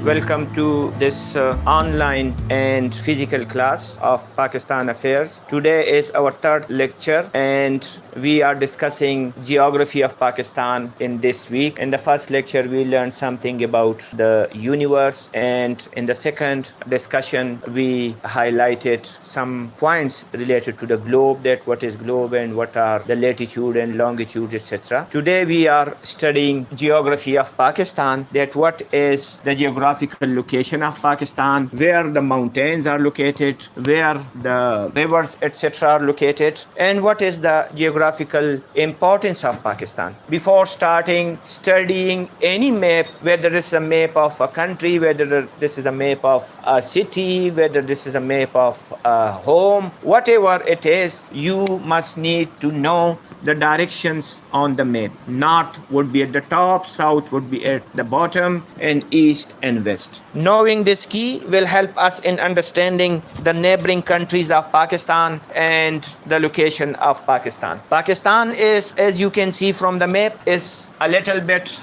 Welcome to this online and physical class of Pakistan Affairs. Today is our third lecture and we are discussing geography of Pakistan in this week. In the first lecture we learned something about the universe, and in the second discussion we highlighted some points related to the globe, that what is globe and what are the latitude and longitude, etc. Today we are studying geography of Pakistan, that what is the geographical location of Pakistan, where the mountains are located, where the rivers, etc. are located, and what is the geographical importance of Pakistan. Before starting studying any map, whether this is a map of a country, whether this is a map of a city, whether this is a map of a home, whatever it is, you must need to know the directions on the map. North would be at the top, south would be at the bottom, and east and west. Knowing this key will help us in understanding the neighboring countries of Pakistan and the location of Pakistan. Pakistan is, as you can see from the map, is a little bit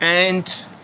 And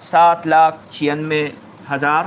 7,96,000,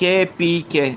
KPK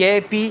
KP,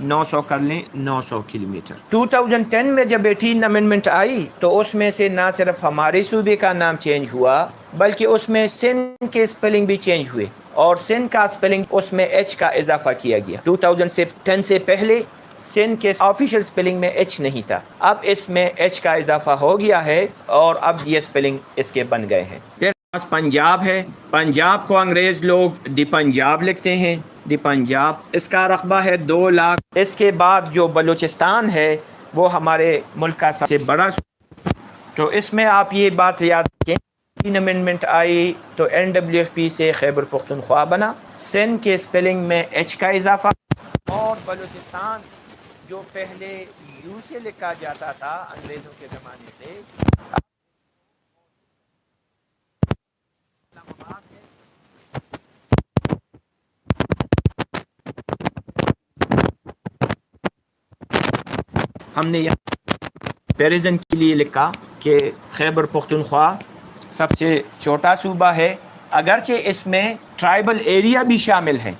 900 کر لیں 900 kilometre. 2010 میں جب 18 amendment آئی تو اس میں سے نہ صرف ہمارے صوبے کا نام چینج ہوا بلکہ اس میں سندھ کے اسپیلنگ بھی چینج ہوئے، اور سندھ کا اسپیلنگ اس میں ایچ کا اضافہ کیا گیا۔ 2010 سے پہلے سندھ کے آفیشیل اسپیلنگ میں ایچ نہیں تھا، اب اس میں ایچ کا اضافہ ہو گیا ہے اور اب یہ اسپیلنگ اس کے بن گئے ہیں۔ پھر پاس پنجاب ہے، پنجاب کو انگریز لوگ دی پنجاب لکھتے ہیں، دی پنجاب، اس کا رقبہ ہے 2 لاکھ۔ اس کے بعد جو بلوچستان ہے وہ ہمارے ملک کا سب سے بڑا، تو اس میں آپ یہ بات یاد رکھیں، 3 امینڈمنٹ آئی تو NWFP سے خیبر پختونخوا بنا، سندھ کے اسپیلنگ میں ایچ کا اضافہ، اور بلوچستان جو پہلے یو سے لکھا جاتا تھا انگریزوں کے زمانے سے، ہم نے یہاں پیریزن کے لیے لکھا کہ خیبر پختونخوا سب سے چھوٹا صوبہ ہے، اگرچہ اس میں ٹرائبل ایریا بھی شامل ہیں۔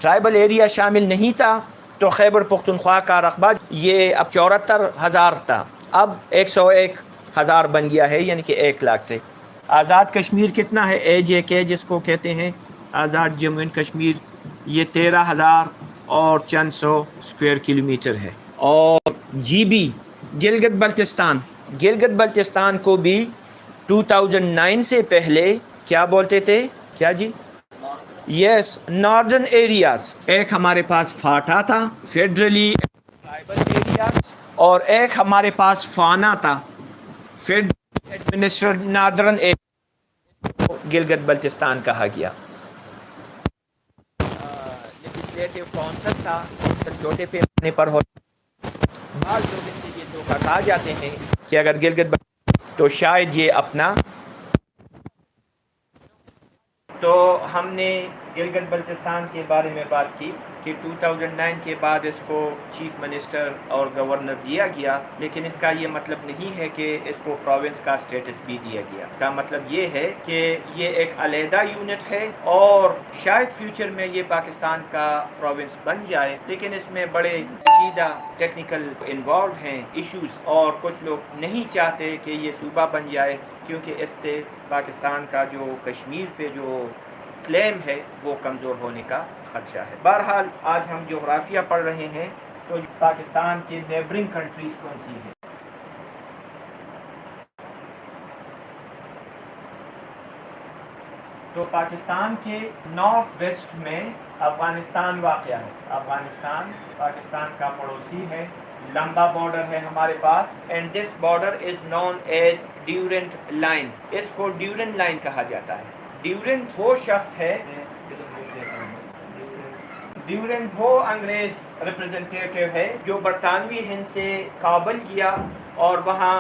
ٹرائبل ایریا شامل نہیں تھا تو خیبر پختونخوا کا رقبہ یہ اب 74,000 تھا، اب 101,000 بن گیا ہے، یعنی کہ 1 لاکھ سے۔ آزاد کشمیر کتنا ہے؟ AJK جس کو کہتے ہیں، آزاد جموں اینڈ کشمیر، یہ 13,000 اور چند سو اسکوائر کلومیٹر ہے۔ اور GB گلگت بلتستان، گلگت بلتستان کو بھی 2009 سے پہلے کیا بولتے تھے؟ کیا جی؟ یس، ناردرن ایریاز۔ ایک ہمارے پاس فاٹا تھا، فیڈرلی ٹرائبل ایریاز، اور ایک ہمارے پاس فانا تھا، federal administrated northern areas, Gilgit Baltistan کہا گیا۔ لیجسلیٹو کونسل تھا، چھوٹے پیمانے پر ہوتا، بعض لوگ اس سے یہ دھوکہ کھا جاتے ہیں کہ اگر گلگت تو شاید یہ اپنا، تو ہم نے گلگت بلتستان کے بارے میں بات کی کہ 2009 کے بعد اس کو چیف منسٹر اور گورنر دیا گیا، لیکن اس کا یہ مطلب نہیں ہے کہ اس کو پروونس کا سٹیٹس بھی دیا گیا۔ اس کا مطلب یہ ہے کہ یہ ایک علیحدہ یونٹ ہے اور شاید فیوچر میں یہ پاکستان کا پروونس بن جائے، لیکن اس میں بڑے پیچیدہ ٹیکنیکل انوالوڈ ہیں ایشوز، اور کچھ لوگ نہیں چاہتے کہ یہ صوبہ بن جائے، کیونکہ اس سے پاکستان کا جو کشمیر پہ جو کلیم ہے وہ کمزور ہونے کا خدشہ ہے۔ بہرحال آج ہم جغرافیہ پڑھ رہے ہیں، تو پاکستان کے نیبرنگ کنٹریز کون سی ہیں؟ تو پاکستان کے نارتھ ویسٹ میں افغانستان واقع ہے۔ افغانستان پاکستان کا پڑوسی ہے، لمبا بارڈر ہے ہمارے پاس، and this border is known as Durand line, اس کو ڈیورنٹ لائن کہا جاتا ہے۔ ڈیورنٹ وہ شخص ہے، ڈیورنٹ وہ انگریز ریپرزنٹیٹیو ہے جو برطانوی ہند سے کابل گیا اور وہاں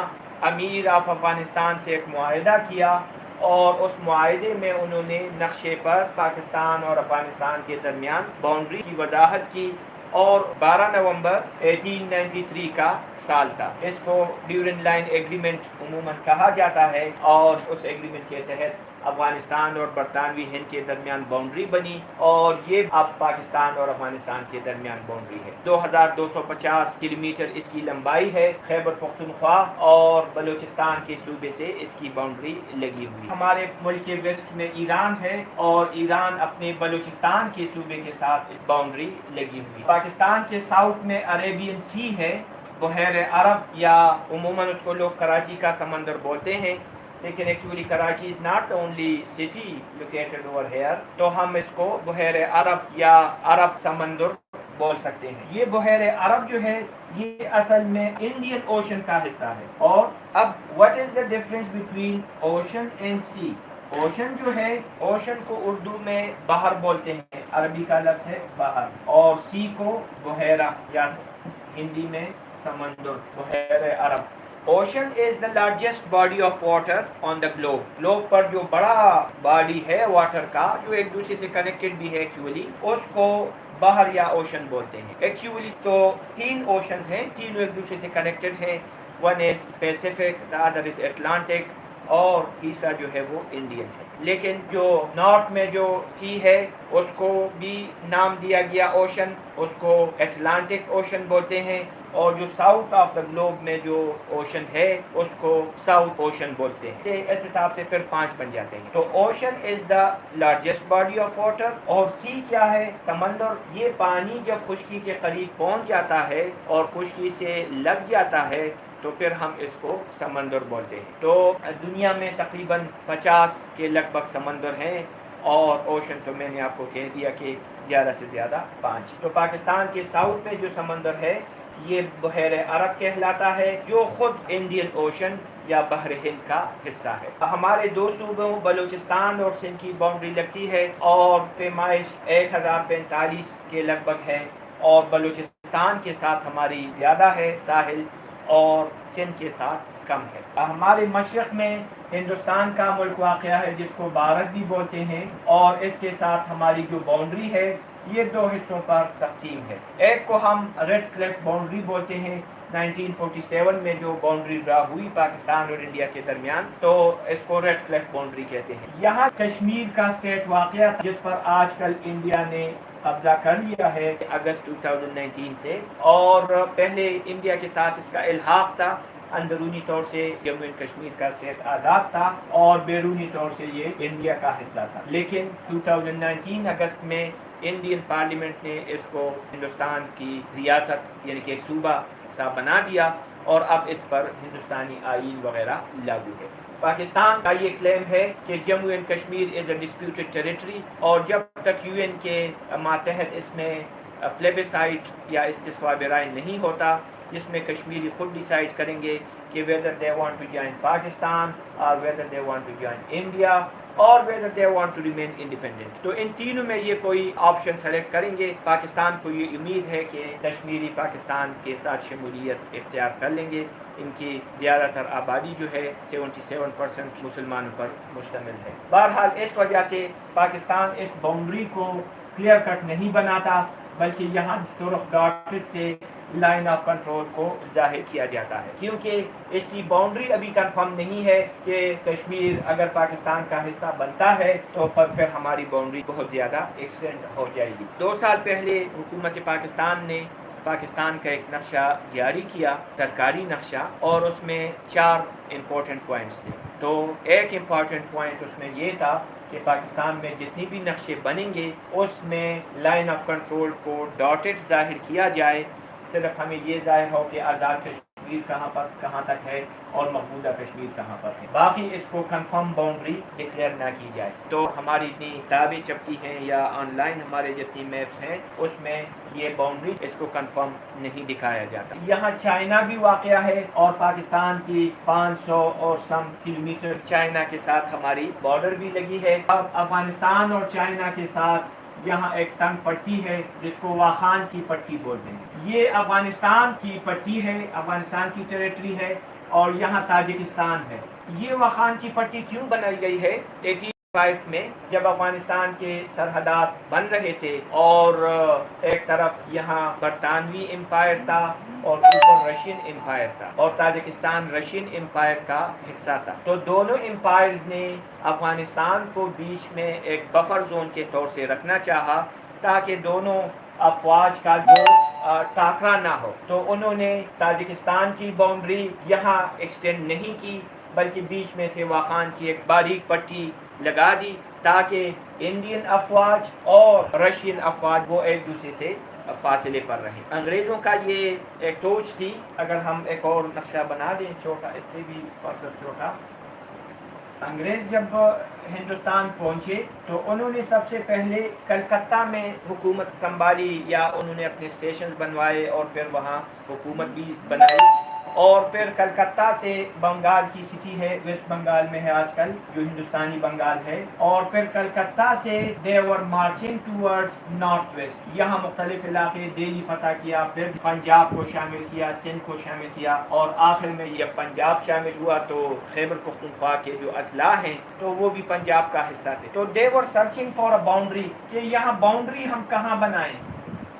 امیر آف افغانستان سے ایک معاہدہ کیا، اور اس معاہدے میں انہوں نے نقشے پر پاکستان اور افغانستان کے درمیان باؤنڈری کی وضاحت کی، اور 12 نومبر 1893 کا سال تھا۔ اس کو ڈیورنٹ لائن ایگریمنٹ عموماً کہا جاتا ہے، اور اس ایگریمنٹ کے تحت افغانستان اور برطانوی ہند کے درمیان باؤنڈری بنی، اور یہ اب پاکستان اور افغانستان کے درمیان باؤنڈری ہے۔ 2250 کلومیٹر اس کی لمبائی ہے۔ خیبر پختونخوا اور بلوچستان کے صوبے سے اس کی باؤنڈری لگی ہوئی۔ ہمارے ملک کے ویسٹ میں ایران ہے، اور ایران اپنے بلوچستان کے صوبے کے ساتھ باؤنڈری لگی ہوئی۔ پاکستان کے ساؤتھ میں عربین سی ہے، بحیر عرب، یا عموماً اس کو لوگ کراچی کا سمندر بولتے ہیں، لیکن actually Karachi is not only city located over here, تو ہم اس کو بحیر عرب یا عرب سمندر بول سکتے ہیں۔ یہ بحیر عرب جو ہے یہ اصل میں انڈین اوشن کا حصہ ہے۔ اور اب what is the difference between ocean and sea؟ Ocean جو ہے، اوشن کو اردو میں بحر بولتے ہیں، عربی کا لفظ ہے بحر، اور سی کو بحیرہ یا ہندی میں سمندر، بحیر عرب۔ Ocean is the largest body of water on the globe, globe پر جو بڑا باڈی ہے واٹر کا جو ایک دوسرے سے کنیکٹڈ بھی ہے، ایکچولی اس کو بحر یا اوشن بولتے ہیں۔ ایکچولی تو 3 اوشنز ہیں، تینوں ایک دوسرے سے کنیکٹڈ ہیں، one is Pacific, the other is Atlantic, اور تیسرا جو ہے وہ انڈین ہے۔ لیکن جو نارتھ میں جو سی ہے اس کو بھی نام دیا گیا اوشن، اس کو اٹلانٹک اوشن بولتے ہیں، اور جو ساؤتھ آف دا گلوب میں جو اوشن ہے اس کو ساؤتھ اوشن بولتے ہیں۔ اس حساب سے پھر 5 بن جاتے ہیں۔ تو ocean is the largest body of water, اور سی کیا ہے؟ سمندر۔ یہ پانی جب خشکی کے قریب پہنچ جاتا ہے اور خشکی سے لگ جاتا ہے تو پھر ہم اس کو سمندر بولتے ہیں۔ تو دنیا میں تقریباً 50 کے لگ بھگ سمندر ہیں، اور اوشن تو میں نے آپ کو کہہ دیا کہ زیادہ سے زیادہ 5۔ تو پاکستان کے ساؤتھ میں جو سمندر ہے یہ بحیر عرب کہلاتا ہے، جو خود انڈین اوشن یا بحر ہند کا حصہ ہے۔ ہمارے 2 صوبوں بلوچستان اور سندھ کی باؤنڈری لگتی ہے، اور پیمائش 1045 کے لگ بھگ ہے، اور بلوچستان کے ساتھ ہماری زیادہ ہے ساحل، اور سندھ کے ساتھ کم ہے۔ ہمارے مشرق میں ہندوستان کا ملک واقع ہے جس کو بھارت بھی بولتے ہیں، اور اس کے ساتھ ہماری جو باؤنڈری ہے یہ 2 حصوں پر تقسیم ہے۔ ایک کو ہم ریڈ کلف باؤنڈری بولتے ہیں، 1947 میں جو باؤنڈری ڈرا ہوئی پاکستان اور انڈیا کے درمیان، تو اس کو ریڈ کلف باؤنڈری کہتے ہیں۔ یہاں کشمیر کا اسٹیٹ واقع جس پر آج کل انڈیا نے قبضہ کر لیا ہے اگست 2019 سے، اور پہلے انڈیا کے ساتھ اس کا الحاق تھا۔ اندرونی طور سے جموں اینڈ کشمیر کا اسٹیٹ آزاد تھا، اور بیرونی طور سے یہ انڈیا کا حصہ تھا، لیکن 2019 اگست میں انڈین پارلیمنٹ نے اس کو ہندوستان کی ریاست یعنی کہ ایک صوبہ سا بنا دیا، اور اب اس پر ہندوستانی آئین وغیرہ لاگو ہے۔ پاکستان کا یہ کلیم ہے کہ Jammu and Kashmir is a disputed territory, اور جب تک یو این کے ماتحت اس میں پلیبیسائٹ یا استصواب رائے نہیں ہوتا جس میں کشمیری خود ڈیسائیڈ کریں گے کہ whether they want to join Pakistan or whether they want to join India or whether they want to remain independent، تو ان تینوں میں یہ کوئی آپشن سلیکٹ کریں گے۔ پاکستان کو یہ امید ہے کہ کشمیری پاکستان کے ساتھ شمولیت اختیار کر لیں گے۔ ان کی زیادہ تر آبادی جو ہے 77% مسلمانوں پر مشتمل ہے۔ بہرحال اس وجہ سے پاکستان اس باؤنڈری کو کلیئر کٹ نہیں بناتا، بلکہ یہاں سرخ ڈاٹس سے لائن آف کنٹرول کو ظاہر کیا جاتا ہے، کیونکہ اس کی باؤنڈری ابھی کنفرم نہیں ہے کہ کشمیر اگر پاکستان کا حصہ بنتا ہے تو پھر ہماری باؤنڈری بہت زیادہ ایکسٹینڈ ہو جائے گی۔ 2 سال پہلے حکومت پاکستان نے پاکستان کا ایک نقشہ جاری کیا، سرکاری نقشہ، اور اس میں 4 امپورٹنٹ پوائنٹس تھے۔ تو ایک امپورٹنٹ پوائنٹ اس میں یہ تھا کہ پاکستان میں جتنی بھی نقشے بنیں گے اس میں لائن آف کنٹرول کو ڈاٹڈ ظاہر کیا جائے، صرف ہمیں یہ ظاہر ہو کہ آزاد کشمیر کہاں تک ہے اور مقبوضہ کشمیر کہاں پر ہے، باقی اس کو کنفرم باؤنڈری ڈکلیئر نہ کی جائے۔ تو ہماری اتنی کتابیں چھپتی ہیں یا آن لائن ہمارے جتنی میپس ہیں اس میں یہ باؤنڈری اس کو کنفرم نہیں دکھایا جاتا۔ یہاں چائنا بھی واقع ہے، اور پاکستان کی 500 اور سم کلومیٹر چائنا کے ساتھ ہماری بارڈر بھی لگی ہے۔ اب افغانستان اور چائنا کے ساتھ یہاں ایک تنگ پٹی ہے جس کو واخان کی پٹی بولتے ہیں۔ یہ افغانستان کی پٹی ہے، افغانستان کی ٹیریٹری ہے، اور یہاں تاجکستان ہے۔ یہ واخان کی پٹی کیوں بنائی گئی ہے؟ 85 میں جب افغانستان کے سرحدات بن رہے تھے، اور ایک طرف یہاں برطانوی امپائر تھا اور اوپر رشین امپائر تھا، اور تاجکستان رشین امپائر کا حصہ تھا، تو دونوں امپائرز نے افغانستان کو بیچ میں ایک بفر زون کے طور سے رکھنا چاہا تاکہ دونوں افواج کا جو ٹاکرا نہ ہو۔ تو انہوں نے تاجکستان کی باؤنڈری یہاں ایکسٹینڈ نہیں کی، بلکہ بیچ میں سے واخان کی ایک باریک پٹی لگا دی تاکہ انڈین افواج اور رشین افواج وہ ایک دوسرے سے فاصلے پر رہیں۔ انگریزوں کا یہ ایک سوچ تھی، اگر ہم ایک اور نقشہ بنا دیں چھوٹا، اس سے بھی فردر چھوٹا۔ انگریز جب ہندوستان پہنچے تو انہوں نے سب سے پہلے کلکتہ میں حکومت سنبھالی، یا انہوں نے اپنے اسٹیشنز بنوائے اور پھر وہاں حکومت بھی بنائی، اور پھر کلکتہ سے بنگال کی سٹی ہے، ویسٹ بنگال میں ہے آج کل جو ہندوستانی بنگال ہے، اور پھر کلکتہ سے they were marching towards north west، یہاں مختلف علاقے دہلی فتح کیا، پھر پنجاب کو شامل کیا، سندھ کو شامل کیا، اور آخر میں جب پنجاب شامل ہوا تو خیبر پختونخوا کے جو اضلاع ہیں تو وہ بھی پنجاب کا حصہ تھے۔ تو they were searching for a boundary کہ یہاں باؤنڈری ہم کہاں بنائیں،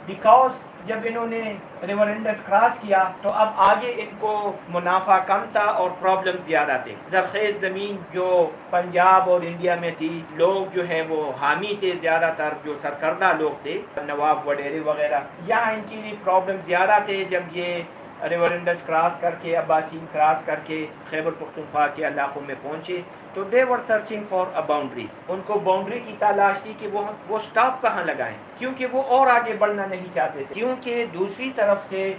بیکاز جب انہوں نے ریور انڈس کراس کیا تو اب آگے ان کو منافع کم تھا اور پرابلم زیادہ تھے. زرخیز زمین جو پنجاب اور انڈیا میں تھی، لوگ جو ہیں وہ حامی تھے، زیادہ تر جو سرکردہ لوگ تھے، نواب وڈیرے وغیرہ. یہاں ان کی پرابلم زیادہ تھے. جب یہ ریور انڈس کراس کر کے، عباسین کراس کر کے خیبر پختونخوا کے علاقوں میں پہنچے تو دے ور سرچنگ فار اے باؤنڈری. ان کو باؤنڈری کی تلاش تھی کہ وہ سٹاپ کہاں لگائیں، کیونکہ وہ اور آگے بڑھنا نہیں چاہتے تھے. کیونکہ دوسری طرف سے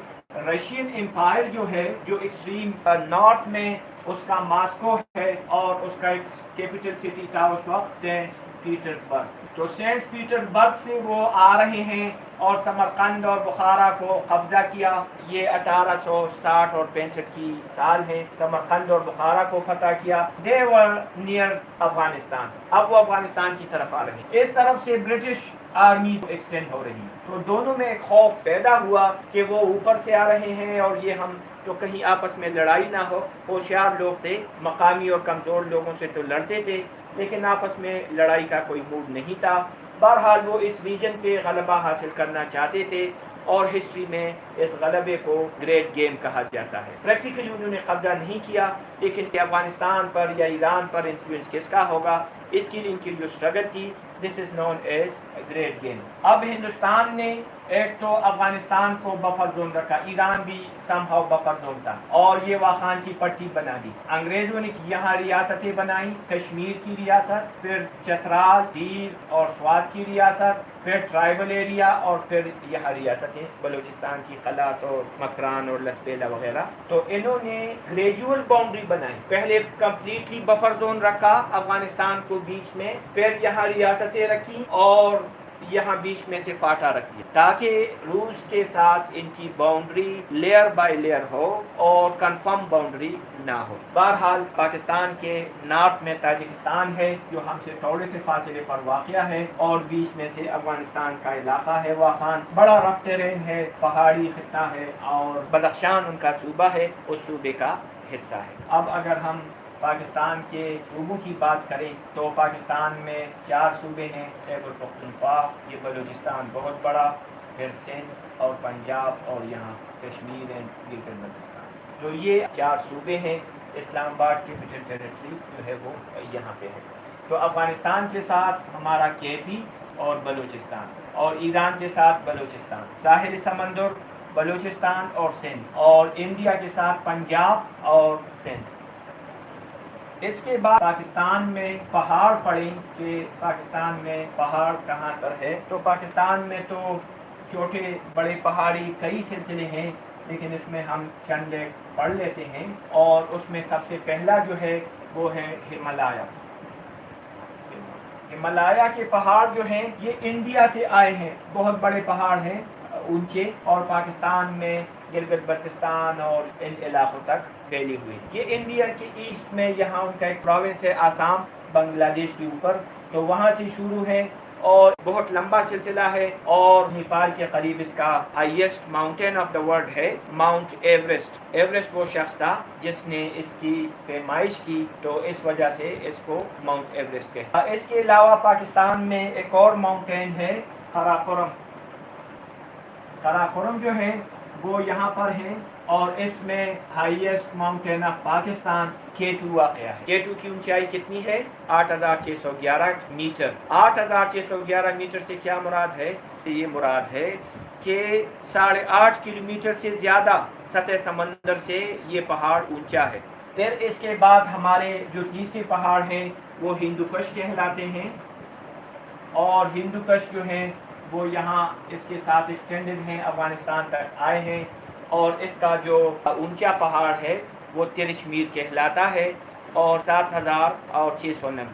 رشین امپائر جو ہے، جو ایکسٹریم نارتھ میں اس کا ماسکو ہے اور اس کا ایک کیپٹل سٹی تھا اس وقت سینٹ پیٹرز برگ. تو سینٹ پیٹرز برگ سے وہ آ رہے ہیں اور سمرقند اور بخارا کو قبضہ کیا. یہ 1860 اور 65 کی سال ہے. سمرقند اور بخارا کو فتح کیا. دے ور نیئر افغانستان. اب وہ افغانستان کی طرف آ رہے ہیں. اس طرف سے برٹش آرمی ایکسٹینڈ ہو رہی ہے. تو دونوں میں ایک خوف پیدا ہوا کہ وہ اوپر سے آ رہے ہیں اور یہ ہم تو کہیں آپس میں لڑائی نہ ہو. ہوشیار لوگ تھے، مقامی اور کمزور لوگوں سے تو لڑتے تھے لیکن آپس میں لڑائی کا کوئی موڈ نہیں تھا. بہرحال وہ اس ریجن پہ غلبہ حاصل کرنا چاہتے تھے اور ہسٹری میں اس غلبے کو گریٹ گیم کہا جاتا ہے. پریکٹیکلی انہوں نے قبضہ نہیں کیا لیکن افغانستان پر یا ایران پر انفلوئنس کس کا ہوگا، اس کی ان کی جو اسٹرگل تھی، دس از نون ایز گریٹ گیم. اب ہندوستان نے ایک تو افغانستان کو بفر زون رکھا، ایران بھی سم ہاؤ بفر زون تھا اور یہ واخان کی پٹی بنا دی. انگریزوں نے یہاں ریاستیں بنائی، کشمیر کی ریاست، پھر چترال، دیر اور سوات کی ریاست، پھر ٹرائبل ایریا اور پھر یہاں ریاستیں بلوچستان کی قلات اور مکران اور لسبیلا وغیرہ. تو انہوں نے گریجول باؤنڈری بنائی. پہلے کمپلیٹلی بفر زون رکھا افغانستان کو بیچ میں، پھر یہاں ریاستیں رکھی اور یہاں بیچ میں سے فاٹا رکھ دیا تاکہ روس کے ساتھ ان کی باؤنڈری لیئر بائی لیئر ہو اور کنفرم باؤنڈری نہ ہو. بہرحال پاکستان کے نارتھ میں تاجکستان ہے جو ہم سے تھوڑے سے فاصلے پر واقع ہے اور بیچ میں سے افغانستان کا علاقہ ہے واخان. بڑا رف ٹرین ہے، پہاڑی خطہ ہے اور بدخشان ان کا صوبہ ہے، اس صوبے کا حصہ ہے. اب اگر ہم پاکستان کے صوبوں کی بات کریں تو پاکستان میں 4 صوبے ہیں. خیبر پختونخوا، یہ بلوچستان بہت بڑا، پھر سندھ اور پنجاب اور یہاں کشمیر اینڈ گلگت بلتستان. تو یہ 4 صوبے ہیں. اسلام آباد کیپٹل ٹیریٹری جو ہے وہ یہاں پہ ہے. تو افغانستان کے ساتھ ہمارا کے پی اور بلوچستان، اور ایران کے ساتھ بلوچستان، ساحل سمندر بلوچستان اور سندھ، اور انڈیا کے ساتھ پنجاب اور سندھ. اس کے بعد پاکستان میں پہاڑ پڑے کہ پاکستان میں پہاڑ کہاں پر ہے. تو پاکستان میں تو چھوٹے بڑے پہاڑی کئی سلسلے ہیں لیکن اس میں ہم چند ایک پڑھ لیتے ہیں. اور اس میں سب سے پہلا جو ہے وہ ہے ہمالیہ. ہمالیہ کے پہاڑ جو ہیں یہ انڈیا سے آئے ہیں، بہت بڑے پہاڑ ہیں اونچے، اور پاکستان میں گلگت بلتستان اور ان علاقوں تک پھیلی ہوئی. یہ انڈیا کے ایسٹ میں یہاں ان کا ایک پروونس ہے آسام، بنگلہ دیش کے اوپر، تو وہاں سے شروع ہے اور بہت لمبا سلسلہ ہے. اور نیپال کے قریب اس کا highest mountain of the world ہے ماؤنٹ ایوریسٹ. ایوریسٹ وہ شخص تھا جس نے اس کی پیمائش کی تو اس وجہ سے اس کو ماؤنٹ ایوریسٹ کہتے ہیں. اس کے علاوہ پاکستان میں ایک اور ماؤنٹین ہے قراقرم. قراقرم جو ہے وہ یہاں پر ہے اور اس میں highest mountain of Pakistan K2 واقع ہے. K2 کی اونچائی کتنی ہے؟ 8611 میٹر. 8611 میٹر سے کیا مراد ہے؟ یہ مراد ہے کہ 8.5 کلومیٹر سے زیادہ سطح سمندر سے یہ پہاڑ اونچا ہے. پھر اس کے بعد ہمارے جو تیسرے پہاڑ ہیں وہ ہندوکش کہلاتے ہیں، اور ہندوکش جو ہیں وہ یہاں اس کے ساتھ ایکسٹینڈڈ ہیں، افغانستان تک آئے ہیں. اور اس کا جو اونچا پہاڑ ہے وہ ترشمیر کہلاتا ہے اور 7690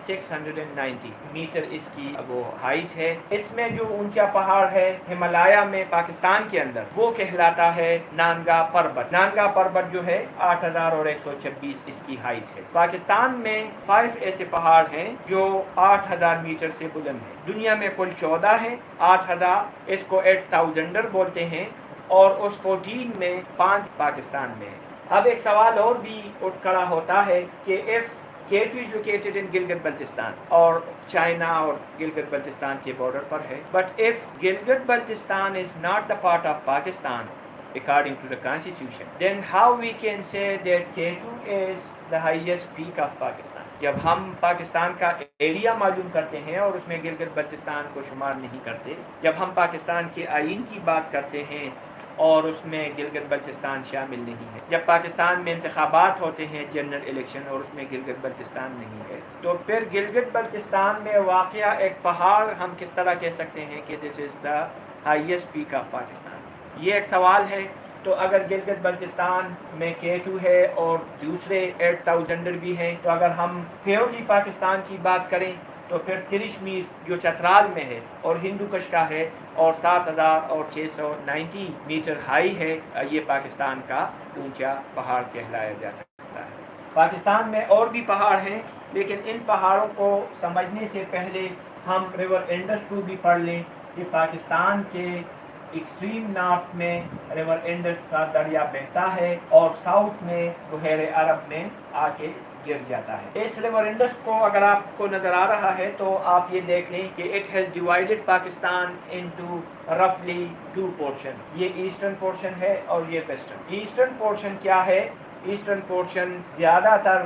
7690 میٹر اس کی وہ ہائٹ ہے. اس میں جو اونچا پہاڑ ہے ہمالیہ میں پاکستان کے اندر وہ کہلاتا ہے نانگا پربت. نانگا پربت جو ہے 8126 اس کی ہائٹ ہے. پاکستان میں 5 ایسے پہاڑ ہیں جو 8000 میٹر سے بلند ہیں. دنیا میں کل 14 ہیں. 8000 اس کو 8000 بولتے ہیں اور اس 14 میں 5 پاکستان میں ہیں. اب ایک سوال اور بھی اٹھ کھڑا ہوتا ہے کہ if K2 is located in Gilgit-Baltistan اور چائنا اور گلگت بلتستان کے بارڈر پر ہے. But if Gilgit-Baltistan is not the part of Pakistan according to the constitution, then how we can say that K2 is the highest peak of Pakistan. جب ہم پاکستان کا area معلوم کرتے ہیں اور اس میں گلگت بلتستان کو شمار نہیں کرتے، جب ہم پاکستان کے آئین کی بات کرتے ہیں اور اس میں گلگت بلتستان شامل نہیں ہے، جب پاکستان میں انتخابات ہوتے ہیں جنرل الیکشن اور اس میں گلگت بلتستان نہیں ہے، تو پھر گلگت بلتستان میں واقع ایک پہاڑ ہم کس طرح کہہ سکتے ہیں کہ this is the highest peak of Pakistan? یہ ایک سوال ہے. تو اگر گلگت بلتستان میں K2 ہے اور دوسرے 8000 بھی ہیں، تو اگر ہم پیورلی پاکستان کی بات کریں تو پھر ترش میر جو چترال میں ہے اور ہندو کش کا ہے اور 7690 میٹر ہائی ہے، یہ پاکستان کا اونچا پہاڑ کہلایا جا سکتا ہے. پاکستان میں اور بھی پہاڑ ہیں، لیکن ان پہاڑوں کو سمجھنے سے پہلے ہم ریور انڈس کو بھی پڑھ لیں کہ پاکستان کے ایکسٹریم نارتھ میں ریور انڈس کا دریا بہتا ہے اور ساؤتھ میں بحیر عرب میں آ کے گر جاتا ہے. اس ریور انڈس کو اگر آپ کو نظر آ رہا ہے تو آپ یہ دیکھ لیں کہ it has divided Pakistan into رفلی 2 پورشن. یہ ایسٹرن پورشن ہے اور یہ ویسٹرن. ایسٹرن پورشن کیا ہے؟ ایسٹرن پورشن زیادہ تر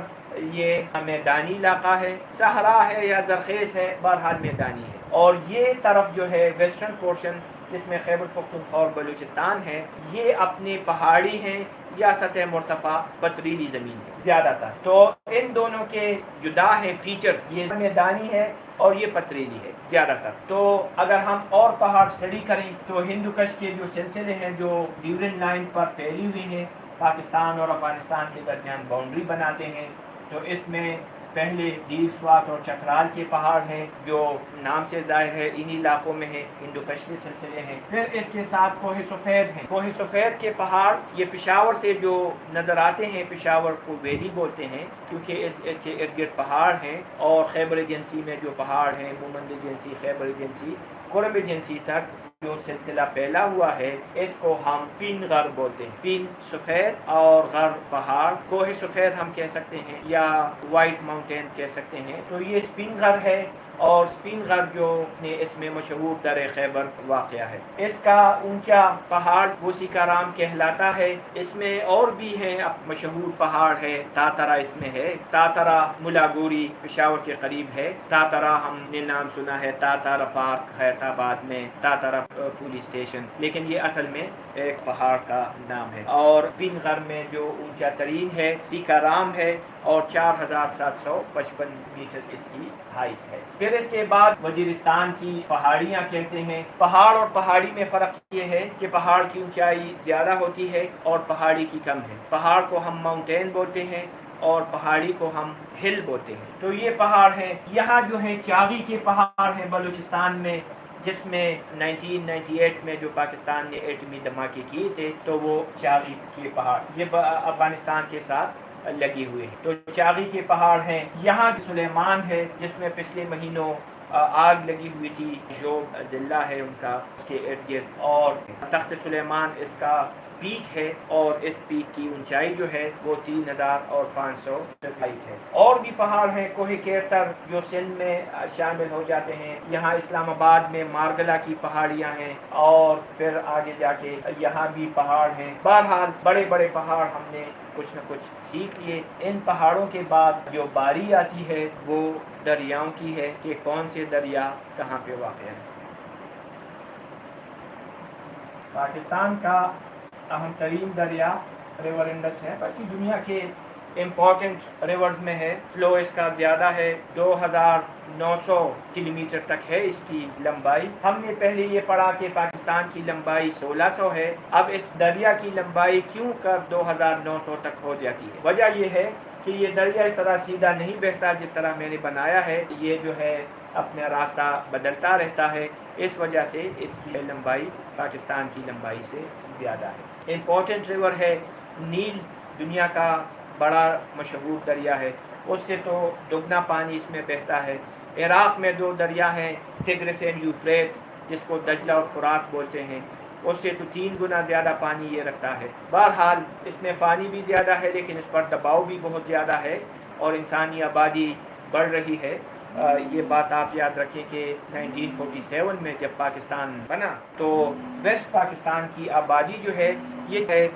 یہ میدانی علاقہ ہے، صحرا ہے یا زرخیز ہے، بہرحال میدانی ہے. اور یہ طرف جو ہے ویسٹرن پورشن جس میں خیبر پختونخوا اور بلوچستان ہے، یہ اپنے پہاڑی ہیں یا سطح مرتفع پتریلی زمین ہے زیادہ تر. تو ان دونوں کے جدا ہے فیچرز، یہ میدانی ہے اور یہ پتریلی ہے زیادہ تر. تو اگر ہم اور پہاڑ اسٹڈی کریں تو ہندو کش کے جو سلسلے ہیں جو ڈیورنڈ لائن پر پھیلی ہوئی ہیں، پاکستان اور افغانستان کے درمیان باؤنڈری بناتے ہیں، تو اس میں پہلے دیر سوات اور چترال کے پہاڑ ہیں جو نام سے ظاہر ہے انہی علاقوں میں ہیں، ہندو کش کے سلسلے ہیں. پھر اس کے ساتھ کوہ سفید ہیں. کوہ سفید کے پہاڑ یہ پشاور سے جو نظر آتے ہیں، پشاور کو ویلی بولتے ہیں کیونکہ اس کے ارد گرد پہاڑ ہیں. اور خیبر ایجنسی میں جو پہاڑ ہیں، مومند ایجنسی، خیبر ایجنسی، قرب ایجنسی تک جو سلسلہ پھیلا ہوا ہے، اس کو ہم پین غر بولتے ہیں. پین سفید اور غر پہاڑ، کوہ سفید ہم کہہ سکتے ہیں یا وائٹ ماؤنٹین کہہ سکتے ہیں. تو یہ سپین غر ہے اور سپین غر جو اس میں مشہور در خیبر واقع ہے. اس کا اونچا پہاڑ بوسی کا رام کہلاتا ہے. اس میں اور بھی ہیں مشہور پہاڑ ہے، تاترا اس میں ہے. تاترا ملاگوری پشاور کے قریب ہے. تاترا ہم نے نام سنا ہے، تاترا پارک حیات آباد میں، تاترا پولیس اسٹیشن، لیکن یہ اصل میں ایک پہاڑ کا نام ہے. اور سپین غر میں جو اونچا ترین ہے تیکا رام ہے اور 4755 میٹر اس کی ہائٹ ہے. پھر اس کے بعد وزیرستان کی پہاڑیاں کہتے ہیں. پہاڑ اور پہاڑی میں فرق یہ ہے کہ پہاڑ کی اونچائی زیادہ ہوتی ہے اور پہاڑی کی کم ہے. پہاڑ کو ہم ماؤنٹین بولتے ہیں اور پہاڑی کو ہم ہل بولتے ہیں. تو یہ پہاڑ ہیں. یہاں جو ہے چاغی کے پہاڑ ہیں بلوچستان میں، جس میں 1998 میں جو پاکستان نے ایٹمی دھماکے کیے تھے تو وہ چاغی کے پہاڑ یہ افغانستان کے ساتھ لگے ہوئے ہیں. تو چاغی کے پہاڑ ہیں. یہاں سلیمان ہے جس میں پچھلے مہینوں آگ لگی ہوئی تھی، جو ضلع ہے ان کا اس کے ارد گرد. اور تخت سلیمان اس کا پیک ہے اور اس پیک کی اونچائی جو ہے وہ 3500 فٹ ہے. اور بھی پہاڑ ہیں، کوہ کیرتر جو سندھ میں شامل ہو جاتے ہیں. یہاں اسلام آباد میں مارگلا کی پہاڑیاں ہیں اور پھر آگے جا کے یہاں بھی پہاڑ ہیں. بہرحال بڑے بڑے پہاڑ ہم نے کچھ نہ کچھ سیکھ لیے. ان پہاڑوں کے بعد جو باری آتی ہے وہ دریاؤں کی ہے کہ کون سے دریا کہاں پہ واقع ہیں. پاکستان کا اہم ترین دریا ریور انڈس ہے، بلکہ دنیا کے امپورٹنٹ ریورز میں ہے. فلو اس کا زیادہ ہے، 2900 کلومیٹر تک ہے اس کی لمبائی. ہم نے پہلے یہ پڑھا کہ پاکستان کی لمبائی 1600 ہے. اب اس دریا کی لمبائی کیوں کر 2900 تک ہو جاتی ہے؟ وجہ یہ ہے کہ یہ دریا اس طرح سیدھا نہیں بہتا جس طرح میں نے بنایا ہے. یہ جو ہے اپنا راستہ بدلتا رہتا ہے، اس وجہ سے اس کی لمبائی پاکستان کی لمبائی سے زیادہ ہے. امپورٹنٹ ریور ہے. نیل دنیا کا بڑا مشہور دریا ہے، اس سے تو دگنا پانی اس میں بہتا ہے. عراق میں 2 دریا ہیں، ٹگرس اینڈ یوفریٹ، جس کو دجلہ اور فرات بولتے ہیں. اس سے تو 3 گنا زیادہ پانی یہ رکھتا ہے. بہرحال اس میں پانی بھی زیادہ ہے لیکن اس پر دباؤ بھی بہت زیادہ ہے اور انسانی آبادی بڑھ رہی ہے. یہ بات آپ یاد رکھیں کہ 1947 میں جب پاکستان بنا تو ویسٹ پاکستان کی آبادی جو ہے یہ ہے,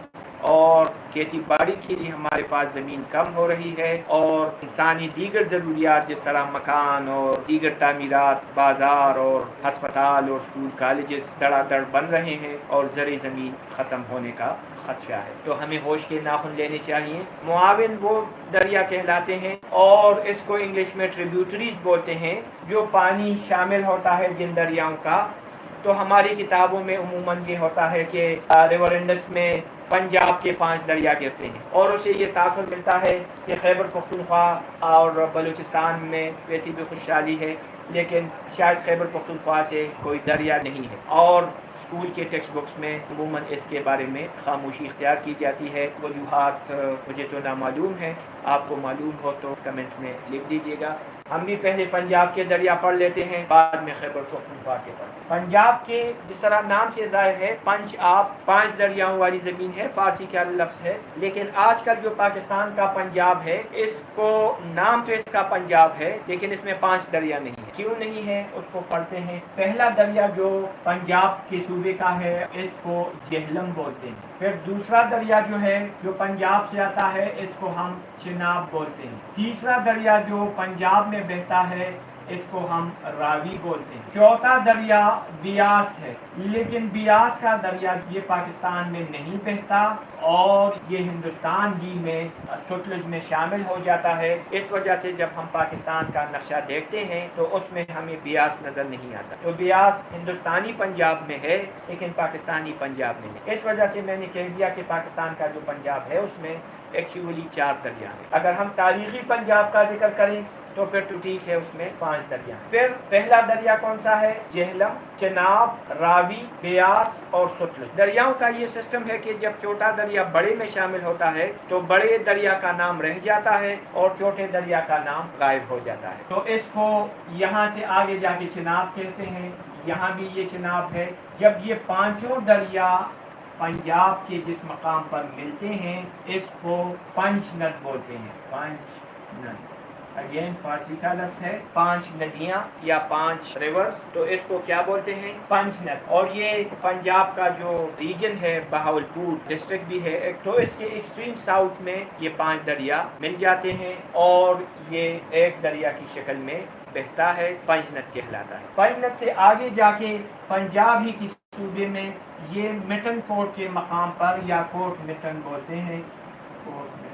اور کھیتی باڑی کے لیے ہمارے پاس زمین کم ہو رہی ہے, اور انسانی دیگر ضروریات جس طرح مکان اور دیگر تعمیرات, بازار اور ہسپتال اور اسکول کالجز دڑا دڑ بن رہے ہیں, اور زرعی زمین ختم ہونے کا خدشہ ہے. تو ہمیں ہوش کے ناخن لینے چاہیے. معاون وہ دریا کہلاتے ہیں, اور اس کو انگلش میں ٹریبیوٹریز بولتے ہیں, جو پانی شامل ہوتا ہے جن دریاؤں کا. تو ہماری کتابوں میں عموماً یہ ہوتا ہے کہ ریور انڈس میں پنجاب کے 5 دریا گرتے ہیں, اور اسے یہ تاثر ملتا ہے کہ خیبر پختونخوا اور بلوچستان میں ویسی بھی خوشحالی ہے, لیکن شاید خیبر پختونخوا سے کوئی دریا نہیں ہے. اور اسکول کے ٹیکسٹ بکس میں عموماً اس کے بارے میں خاموشی اختیار کی جاتی ہے. وجوہات مجھے تو نامعلوم ہے, آپ کو معلوم ہو تو کمنٹ میں لکھ دیجیے گا. ہم بھی پہلے پنجاب کے دریا پڑھ لیتے ہیں, بعد میں خیبر پختونخوا کے پڑھتے ہیں. پنجاب کے جس طرح نام سے ظاہر ہے, پنج آب 5 دریاؤں والی زمین ہے, فارسی کا لفظ ہے. لیکن آج کل جو پاکستان کا پنجاب ہے, اس کو نام تو اس کا پنجاب ہے, لیکن اس میں 5 دریا نہیں ہے. کیوں نہیں ہے اس کو پڑھتے ہیں. پہلا دریا جو پنجاب کے صوبے کا ہے اس کو جہلم بولتے ہیں. پھر دوسرا دریا جو ہے جو پنجاب سے آتا ہے اس کو ہم چناب بولتے ہیں. تیسرا دریا جو پنجاب میں بہتا ہے اس کو ہم راوی بولتے ہیں. چوتھا دریا بیاس ہے, لیکن بیاس کا دریا یہ پاکستان میں نہیں بہتا, اور یہ ہندوستان ہی میں ستلج میں شامل ہو جاتا ہے. اس وجہ سے جب ہم پاکستان کا نقشہ دیکھتے ہیں تو اس میں ہمیں بیاس نظر نہیں آتا. تو بیاس ہندوستانی پنجاب میں ہے لیکن پاکستانی پنجاب میں نہیں. اس وجہ سے میں نے کہہ دیا کہ پاکستان کا جو پنجاب ہے اس میں ایکچولی 4 دریا ہیں. اگر ہم تاریخی پنجاب کا ذکر کریں تو پھر تو ٹھیک ہے, اس میں 5 دریا ہیں. پھر پہلا دریا کون سا ہے؟ جہلم, چناب, راوی, بیاس اور ستلج. دریاؤں کا یہ سسٹم ہے کہ جب چھوٹا دریا بڑے میں شامل ہوتا ہے تو بڑے دریا کا نام رہ جاتا ہے اور چھوٹے دریا کا نام غائب ہو جاتا ہے. تو اس کو یہاں سے آگے جا کے چناب کہتے ہیں. یہاں بھی یہ چناب ہے. جب یہ 5 دریا پنجاب کے جس مقام پر ملتے ہیں اس کو پنچ ند بولتے ہیں. پنچ ند اگین فارسی کا لفظ ہے, 5 ندیاں یا 5 ریورز, تو اس کو کیا بولتے ہیں؟ پنچ ند. اور یہ پنجاب کا جو ریجن ہے, بہاولپور ڈسٹرکٹ بھی ہے ایک, تو اس کے ایکسٹریم ساؤتھ میں یہ 5 دریا مل جاتے ہیں, اور یہ ایک دریا کی شکل میں بہتا ہے, پنچ ند کہلاتا ہے. پنچ ند سے آگے جا کے پنجاب ہی کی صوبے میں یہ مٹن کوٹ کے مقام پر, یا کوٹ مٹن بولتے ہیں. کوٹ مٹن,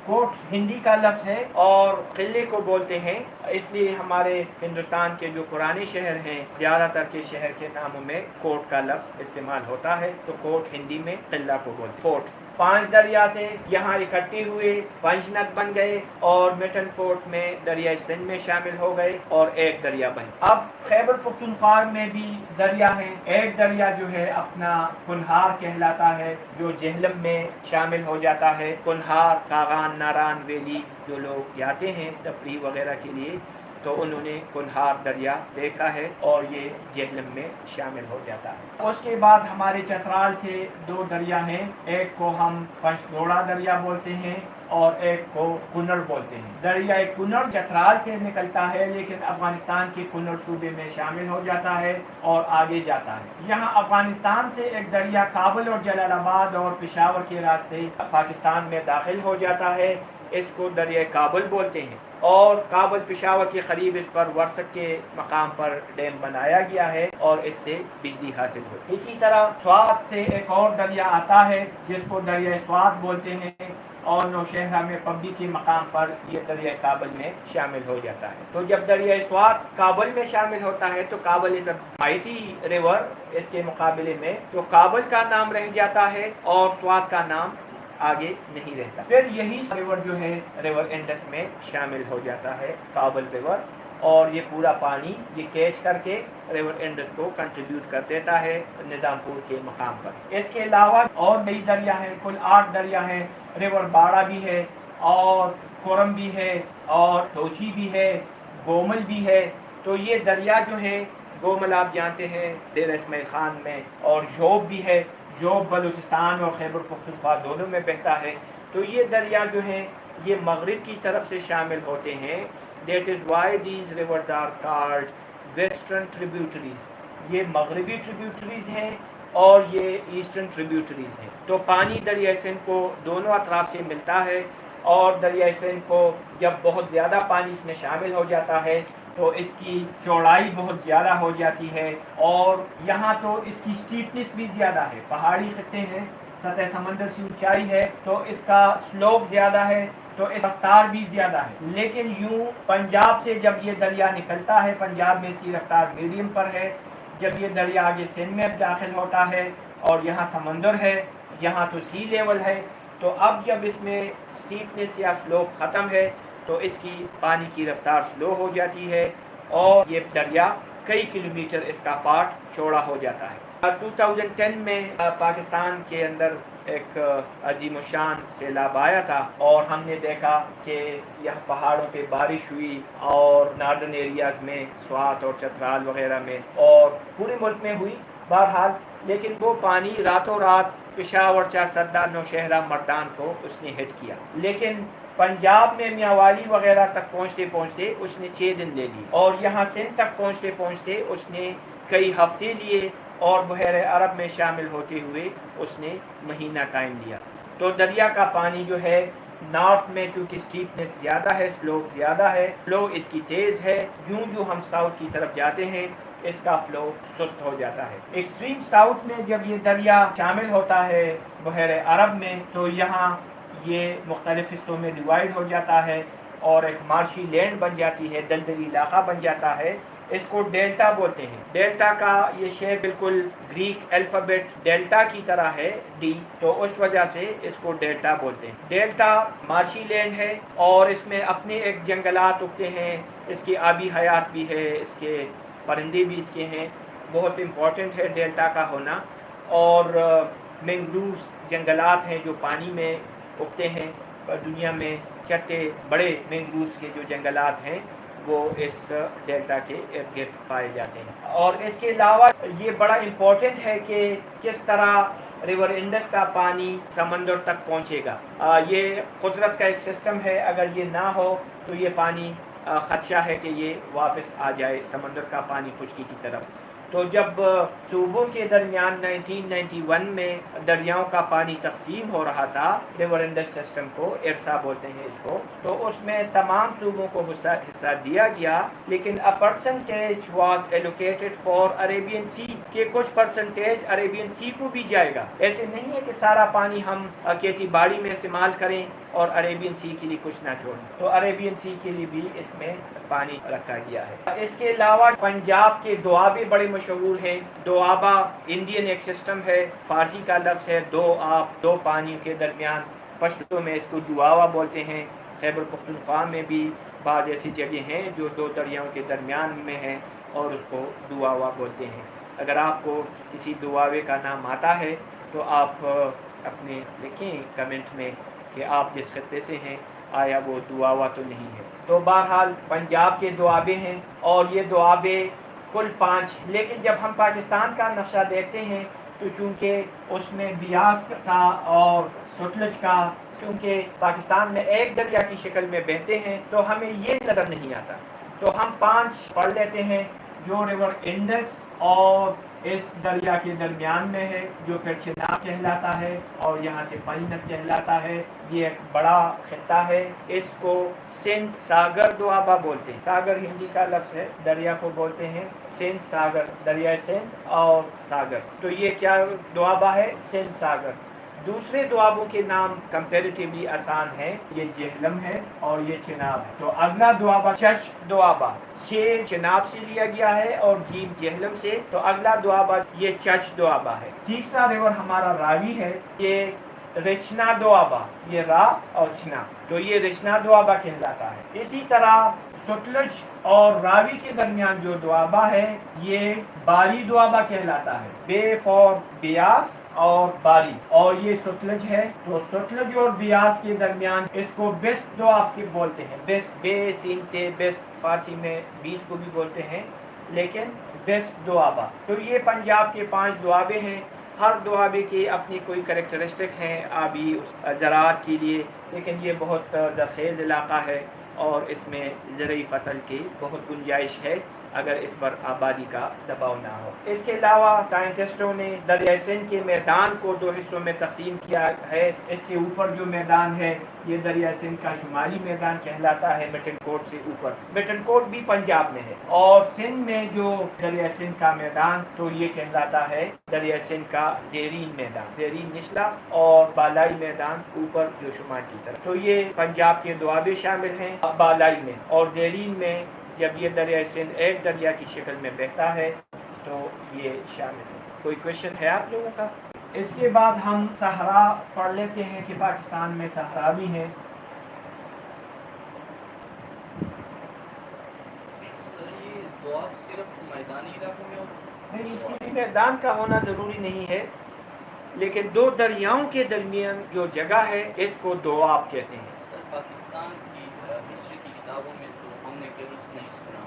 کوٹ ہندی کا لفظ ہے اور قلعے کو بولتے ہیں, اس لیے ہمارے ہندوستان کے جو پرانے شہر ہیں زیادہ تر کے شہر کے ناموں میں کوٹ کا لفظ استعمال ہوتا ہے. تو کوٹ ہندی میں قلعہ کو بولتے ہیں. فورٹ 5 دریا تھے, یہاں اکٹھے ہوئے پنچ ند بن گئے, اور مٹن کوٹ میں دریائے سندھ میں شامل ہو گئے اور ایک دریا بن. اب خیبر پختونخوا میں بھی دریا ہیں. ایک دریا جو ہے اپنا کنہار کہلاتا ہے, جو جہلم میں شامل ہو جاتا ہے. کنہار, کاغان, ناران ویلی جو لوگ جاتے ہیں تفریح وغیرہ کے لیے تو انہوں نے کنہار دریا دیکھا ہے, اور یہ جہلم میں شامل ہو جاتا ہے. اس کے بعد ہمارے چترال سے 2 دریا ہیں, ایک کو ہم پنچگوڑا دریا بولتے ہیں اور ایک کو کنڑ بولتے ہیں. دریا کنڑ چترال سے نکلتا ہے لیکن افغانستان کے کنڑ صوبے میں شامل ہو جاتا ہے اور آگے جاتا ہے. یہاں افغانستان سے ایک دریا کابل اور جلال آباد اور پشاور کے راستے پاکستان میں داخل ہو جاتا ہے, اس کو دریا کابل بولتے ہیں, اور کابل پشاور کے قریب اس پر ورسک کے مقام پر ڈیم بنایا گیا ہے اور اس سے بجلی حاصل ہوتی ہے. اسی طرح سوات سے ایک اور دریا آتا ہے جس کو دریا سوات بولتے ہیں, اور نوشہرہ میں پبی کے مقام پر یہ دریا کابل میں شامل ہو جاتا ہے. تو جب دریا سوات کابل میں شامل ہوتا ہے تو کابل از اے مائٹی ریور اس کے مقابلے میں, تو کابل کا نام رہ جاتا ہے اور سوات کا نام آگے نہیں رہتا. پھر یہی ریور جو ہے ریور انڈس میں شامل ہو جاتا ہے, کابل ریور, اور یہ پورا پانی یہ کیچ کر کے ریور انڈس کو کنٹریبیوٹ کر دیتا ہے نظام پور کے مقام پر. اس کے علاوہ اور نئی دریا ہیں, کل 8 دریا ہیں. ریور باڑا بھی ہے, اور کورم بھی ہے, اور توچی بھی ہے, گومل بھی ہے. تو یہ دریا جو ہے, گومل آپ جانتے ہیں ڈیرہ اسماعیل خان میں, اور جوب بھی ہے, جو بلوچستان اور خیبر پختونخوا دونوں میں بہتا ہے. تو یہ دریا جو ہیں یہ مغرب کی طرف سے شامل ہوتے ہیں. That is why these rivers are called western tributaries. یہ مغربی ٹریبیوٹریز ہیں اور یہ ایسٹرن ٹریبیوٹریز ہیں. تو پانی دریائے سندھ کو دونوں اطراف سے ملتا ہے، اور دریائے سندھ کو جب بہت زیادہ پانی اس میں شامل ہو جاتا ہے تو اس کی چوڑائی بہت زیادہ ہو جاتی ہے، اور یہاں تو اس کی سٹیپنس بھی زیادہ ہے. پہاڑی خطے ہیں، سطح سمندر سے اونچائی ہے، تو اس کا سلوپ زیادہ ہے، تو اس رفتار بھی زیادہ ہے. لیکن یوں پنجاب سے جب یہ دریا نکلتا ہے، پنجاب میں اس کی رفتار میڈیم پر ہے. جب یہ دریا آگے سندھ میں داخل ہوتا ہے اور یہاں سمندر ہے، یہاں تو سی لیول ہے، تو اب جب اس میں سٹیپنس یا سلوپ ختم ہے تو اس کی پانی کی رفتار سلو ہو جاتی ہے، اور یہ دریا کئی کلومیٹر اس کا پارٹ چوڑا ہو جاتا ہے. 2010 میں پاکستان کے اندر ایک عظیم الشان سیلاب آیا تھا، اور ہم نے دیکھا کہ یہاں پہاڑوں پہ بارش ہوئی، اور ناردرن ایریاز میں سوات اور چترال وغیرہ میں، اور پورے ملک میں ہوئی بہرحال. لیکن وہ پانی راتوں رات پشاور، چارسدہ، نوشہرہ، مردان کو اس نے ہٹ کیا. لیکن پنجاب میں میاوالی وغیرہ تک پہنچتے پہنچتے اس نے 6 دن لے لی، اور یہاں سندھ تک پہنچتے پہنچتے اس نے کئی ہفتے لیے، اور بحیر عرب میں شامل ہوتے ہوئے اس نے مہینہ ٹائم لیا. تو دریا کا پانی جو ہے نارتھ میں چونکہ سٹیپنس زیادہ ہے، سلوپ زیادہ ہے، فلو اس کی تیز ہے. جو ہم ساؤتھ کی طرف جاتے ہیں اس کا فلو سست ہو جاتا ہے. ایکسٹریم ساؤتھ میں جب یہ دریا شامل ہوتا ہے بحیر عرب میں، تو یہاں یہ مختلف حصوں میں ڈیوائیڈ ہو جاتا ہے، اور ایک مارشی لینڈ بن جاتی ہے، دلدلی علاقہ بن جاتا ہے. اس کو ڈیلٹا بولتے ہیں. ڈیلٹا کا یہ شے بالکل گریک الفابیٹ ڈیلٹا کی طرح ہے، ڈی، تو اس وجہ سے اس کو ڈیلٹا بولتے ہیں. ڈیلٹا مارشی لینڈ ہے، اور اس میں اپنے ایک جنگلات اگتے ہیں. اس کی آبی حیات بھی ہے، اس کے پرندے بھی اس کے ہیں. بہت امپورٹنٹ ہے ڈیلٹا کا ہونا. اور مینگرووز جنگلات ہیں جو پانی میں اگتے ہیں. دنیا میں چھٹے بڑے مینگرووز کے جو جنگلات ہیں وہ اس ڈیلٹا کے ارد گرد پائے جاتے ہیں. اور اس کے علاوہ یہ بڑا امپورٹنٹ ہے کہ کس طرح ریور انڈس کا پانی سمندر تک پہنچے گا. یہ قدرت کا ایک سسٹم ہے. اگر یہ نہ ہو تو یہ پانی خدشہ ہے کہ یہ واپس آ جائے سمندر کا پانی خشکی کی طرف. تو جب صوبوں کے درمیان 1991 میں دریاؤں کا پانی تقسیم ہو رہا تھا، ریور انڈس سسٹم کو، ارسا بولتے ہیں اس کو، تو اس میں تمام صوبوں کو حصہ دیا گیا، لیکن a percentage was allocated for Arabian Sea، کہ کچھ پرسنٹیج عربین سی کو بھی جائے گا. ایسے نہیں ہے کہ سارا پانی ہم کھیتی باڑی میں استعمال کریں اور عربین سی کے لیے کچھ نہ چھوڑیں. تو عربین سی کے لیے بھی اس میں پانی رکھا گیا ہے. اس کے علاوہ پنجاب کے دوآبے بڑے مشہور ہیں. دوآبہ انڈین ایک سسٹم ہے، فارسی کا لفظ ہے دو آب، دو پانیوں کے درمیان. پشتو میں اس کو دعاوا بولتے ہیں. خیبر پختونخوا میں بھی بعض ایسی جگہ ہیں جو دو دریاؤں کے درمیان میں ہیں اور اس کو دعاوا بولتے ہیں. اگر آپ کو کسی دعاوے کا نام آتا ہے تو آپ اپنے لکھیں کمنٹ میں کہ آپ جس خطے سے ہیں آیا وہ دعاوا تو نہیں ہے. تو بہرحال پنجاب کے دوآبے ہیں، اور یہ دوآبے کل 5. لیکن جب ہم پاکستان کا نقشہ دیکھتے ہیں تو چونکہ اس میں بیاس تھا اور ستلج کا، چونکہ پاکستان میں ایک دریا کی شکل میں بہتے ہیں تو ہمیں یہ نظر نہیں آتا. تو ہم 5 پڑھ لیتے ہیں جو ریور انڈس اور اس دریا کے درمیان میں ہے، جو پھر چناب کہلاتا ہے اور یہاں سے پنجنت کہلاتا ہے. یہ ایک بڑا خطہ ہے. اس کو سندھ ساگر دوآبہ بولتے ہیں. ساگر ہندی کا لفظ ہے، دریا کو بولتے ہیں سندھ ساگر، دریائے سندھ اور ساگر. تو یہ کیا دوآبہ ہے؟ سندھ ساگر. دوسرے دوآبوں کے نام کمپیریٹیولی آسان ہے. یہ جہلم ہے اور یہ چناب ہے. تو اگلا دوآبہ چش دوآبہ، چناب سے لیا گیا ہے اور جیم جہلم سے. تو اگلا دوآبہ یہ چش دوآبہ ہے. تیسرا ریور ہمارا راوی ہے. یہ رچنا دوآبہ، یہ را اور چنا، تو یہ رچنا دوآبہ کہلاتا ہے. اسی طرح ستلج اور راوی کے درمیان جو دوآبہ ہے یہ باری دوآبہ کہلاتا ہے. بے فور بیاس اور باری، اور یہ ستلج ہے. تو ستلج اور بیاس کے درمیان اس کو بیست دوآب کے بولتے ہیں. بیست، بے سین تے بیست، فارسی میں 20 کو بھی بولتے ہیں، لیکن بیست دوآبہ. تو یہ پنجاب کے 5 دوآبے ہیں. ہر دوابے کی اپنی کوئی کریکٹرسٹک ہیں آبی زراعت کے لیے، لیکن یہ بہت زرخیز علاقہ ہے اور اس میں زرعی فصل کی بہت گنجائش ہے اگر اس پر آبادی کا دباؤ نہ ہو۔ اس کے علاوہ سائنٹسٹوں نے دریائے سندھ کے میدان کو دو حصوں میں تقسیم کیا ہے۔ اس سے اوپر جو میدان ہے یہ دریائے سندھ کا شمالی میدان کہلاتا ہے، مٹن کوٹ سے اوپر۔ مٹن کوٹ بھی پنجاب میں ہے، اور سندھ میں جو دریائے سندھ کا میدان تو یہ کہلاتا ہے دریائے سندھ کا زیرین میدان، زیرین نچلا اور بالائی میدان اوپر جو شمال کی طرف۔ تو یہ پنجاب کے دوابے شامل ہیں بالائی میں، اور زیرین میں جب یہ دریائے سندھ ایک دریا کی شکل میں بہتا ہے تو یہ شامل ہے۔ کوئی کوشچن ہے آپ لوگوں کا؟ اس کے بعد ہم صحرا پڑھ لیتے ہیں کہ پاکستان میں صحرا بھی ہیں۔ سر یہ دواب صرف میدانی علاقوں میں ہوتا ہے؟ نہیں، اس کے لیے میدان کا ہونا ضروری نہیں ہے، لیکن دو دریاؤں کے درمیان جو جگہ ہے اس کو دواب کہتے ہیں۔ سر پاکستان کی ہسٹری کی کتابوں میں تو ہم نے کبھی نہیں سنا